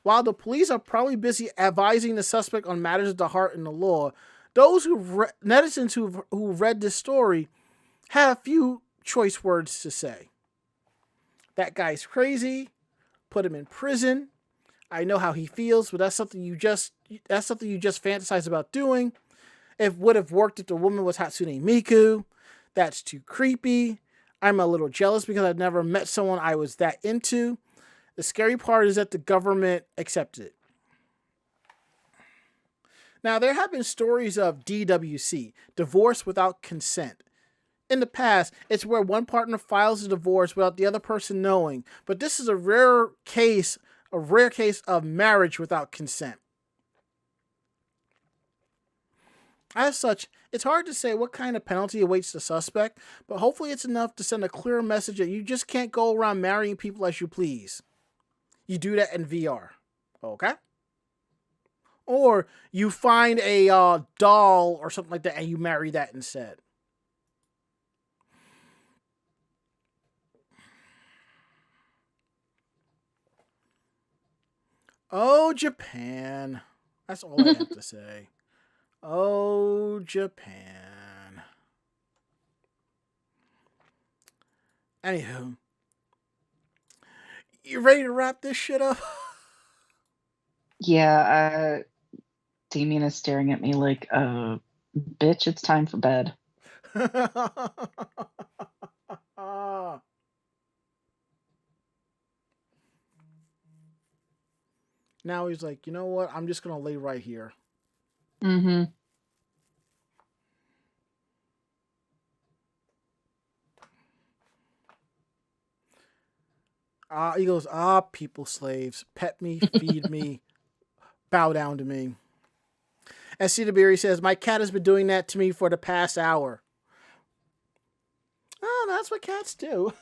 [SPEAKER 2] While the police are probably busy advising the suspect on matters of the heart and the law, those netizens who read this story have a few choice words to say. That guy's crazy. Put him in prison. I know how he feels, but that's something you just fantasize about doing. It would have worked if the woman was Hatsune Miku. That's too creepy. I'm a little jealous because I've never met someone I was that into. The scary part is that the government accepted it. Now, there have been stories of DWC, divorce without consent. In the past, it's where one partner files a divorce without the other person knowing, but this is a rare case of marriage without consent. As such, it's hard to say what kind of penalty awaits the suspect, but hopefully it's enough to send a clear message that you just can't go around marrying people as you please. You do that in VR, okay? Or you find a doll or something like that and you marry that instead. Oh, Japan. That's all I have to say. Oh, Japan. Anywho. You ready to wrap this shit up?
[SPEAKER 4] Yeah, Damien is staring at me like, bitch, it's time for bed.
[SPEAKER 2] Now he's like, you know what? I'm just going to lay right here.
[SPEAKER 4] Mm-hmm.
[SPEAKER 2] He goes, people slaves. Pet me, feed me, bow down to me. And Cedarberry says, my cat has been doing that to me for the past hour. Oh, that's what cats do.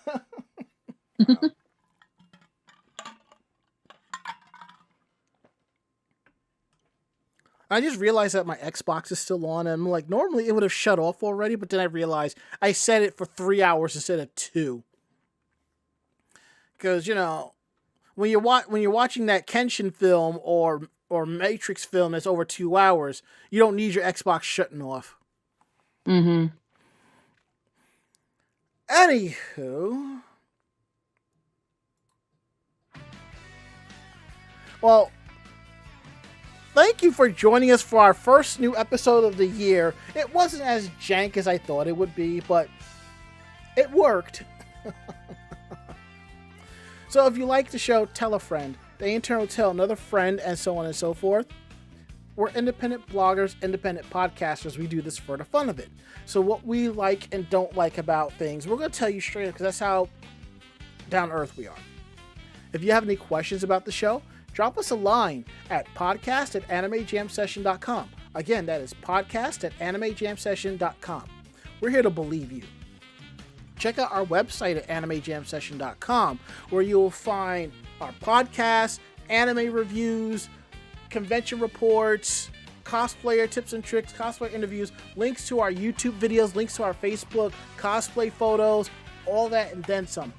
[SPEAKER 2] I just realized that my Xbox is still on, and I'm like, normally it would have shut off already, but then I realized I set it for 3 hours instead of 2. Because, you know, when you're watching that Kenshin film or Matrix film that's over 2 hours, you don't need your Xbox shutting off.
[SPEAKER 4] Mm-hmm.
[SPEAKER 2] Anywho. Well, thank you for joining us for our first new episode of the year. It wasn't as jank as I thought it would be, but it worked. So if you like the show, tell a friend. The intern will tell another friend, and so on and so forth. We're independent bloggers, independent podcasters. We do this for the fun of it. So what we like and don't like about things, we're going to tell you straight up, because that's how down earth we are. If you have any questions about the show, drop us a line at podcast@animejamsession.com. Again, that is podcast@animejamsession.com. We're here to believe you. Check out our website at animejamsession.com, where you will find our podcasts, anime reviews, convention reports, cosplayer tips and tricks, cosplayer interviews, links to our YouTube videos, links to our Facebook, cosplay photos, all that and then some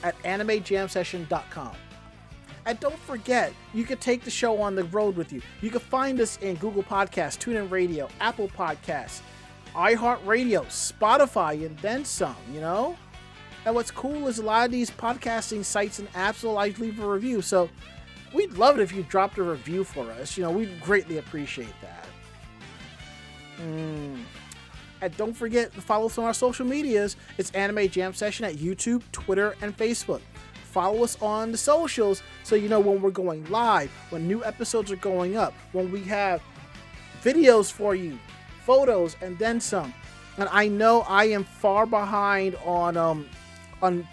[SPEAKER 2] at animejamsession.com. And don't forget, you can take the show on the road with you. You can find us in Google Podcasts, TuneIn Radio, Apple Podcasts, iHeartRadio, Spotify, and then some, you know? And what's cool is a lot of these podcasting sites and apps will like leave a review, so we'd love it if you dropped a review for us. You know, we'd greatly appreciate that. And don't forget to follow us on our social medias. It's Anime Jam Session at YouTube, Twitter, and Facebook. Follow us on the socials so you know when we're going live, when new episodes are going up, when we have videos for you, photos, and then some. And I know I am far behind on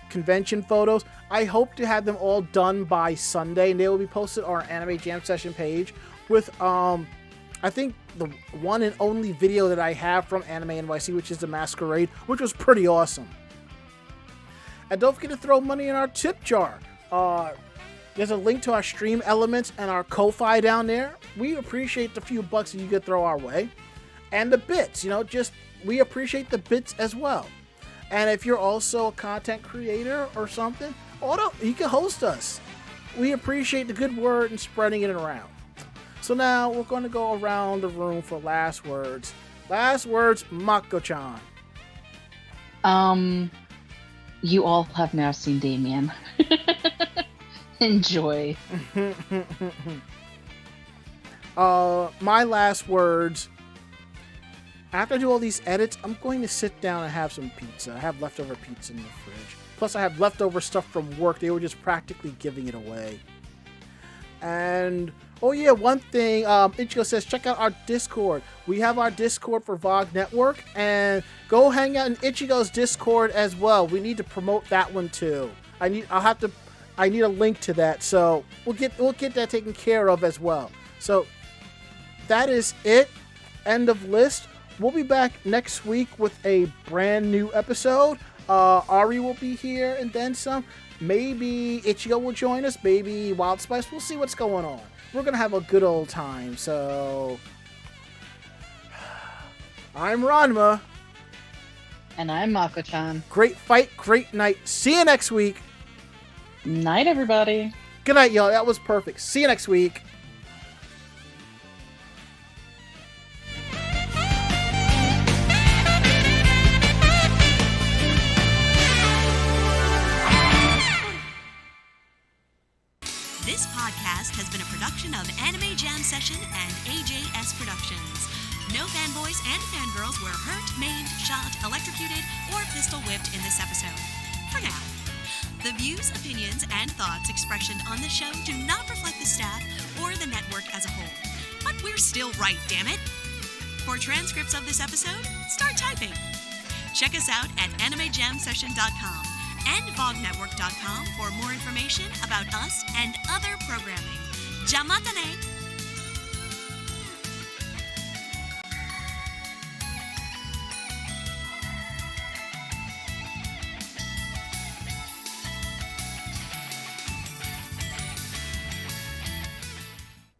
[SPEAKER 2] convention photos. I hope to have them all done by Sunday, and they will be posted on our Anime Jam Session page with I think the one and only video that I have from Anime NYC, which is the Masquerade, which was pretty awesome. And don't forget to throw money in our tip jar. There's a link to our stream elements and our Ko-Fi down there. We appreciate the few bucks that you could throw our way. And the bits, we appreciate the bits as well. And if you're also a content creator or something, you can host us. We appreciate the good word and spreading it around. So now we're going to go around the room for last words. Last words, Mako-chan.
[SPEAKER 4] You all have now seen Damien. Enjoy.
[SPEAKER 2] My last words. After I do all these edits, I'm going to sit down and have some pizza. I have leftover pizza in the fridge. Plus, I have leftover stuff from work. They were just practically giving it away. And, one thing. Ichigo says, check out our Discord. We have our Discord for VOG Network. And go hang out in Ichigo's Discord as well. We need to promote that one, too. I need a link to that. So, we'll get that taken care of as well. So, that is it. End of list. We'll be back next week with a brand new episode. Ari will be here and then some. Maybe Ichigo will join us. Maybe Wild Spice. We'll see what's going on. We're going to have a good old time. So, I'm Ranma.
[SPEAKER 4] And I'm Mako-chan.
[SPEAKER 2] Great fight, great night. See you next week.
[SPEAKER 4] Night, everybody.
[SPEAKER 2] Good night, y'all. That was perfect. See you next week.
[SPEAKER 1] This podcast has been a production of Anime Jam Session and AJS Productions. No fanboys and fangirls were hurt, maimed, shot, electrocuted, or pistol whipped in this episode. For now. The views, opinions, and thoughts expressed on the show do not reflect the staff or the network as a whole. But we're still right, damn it! For transcripts of this episode, start typing. Check us out at animejamsession.com and vognetwork.com for more information about us and other programming. Jamatane!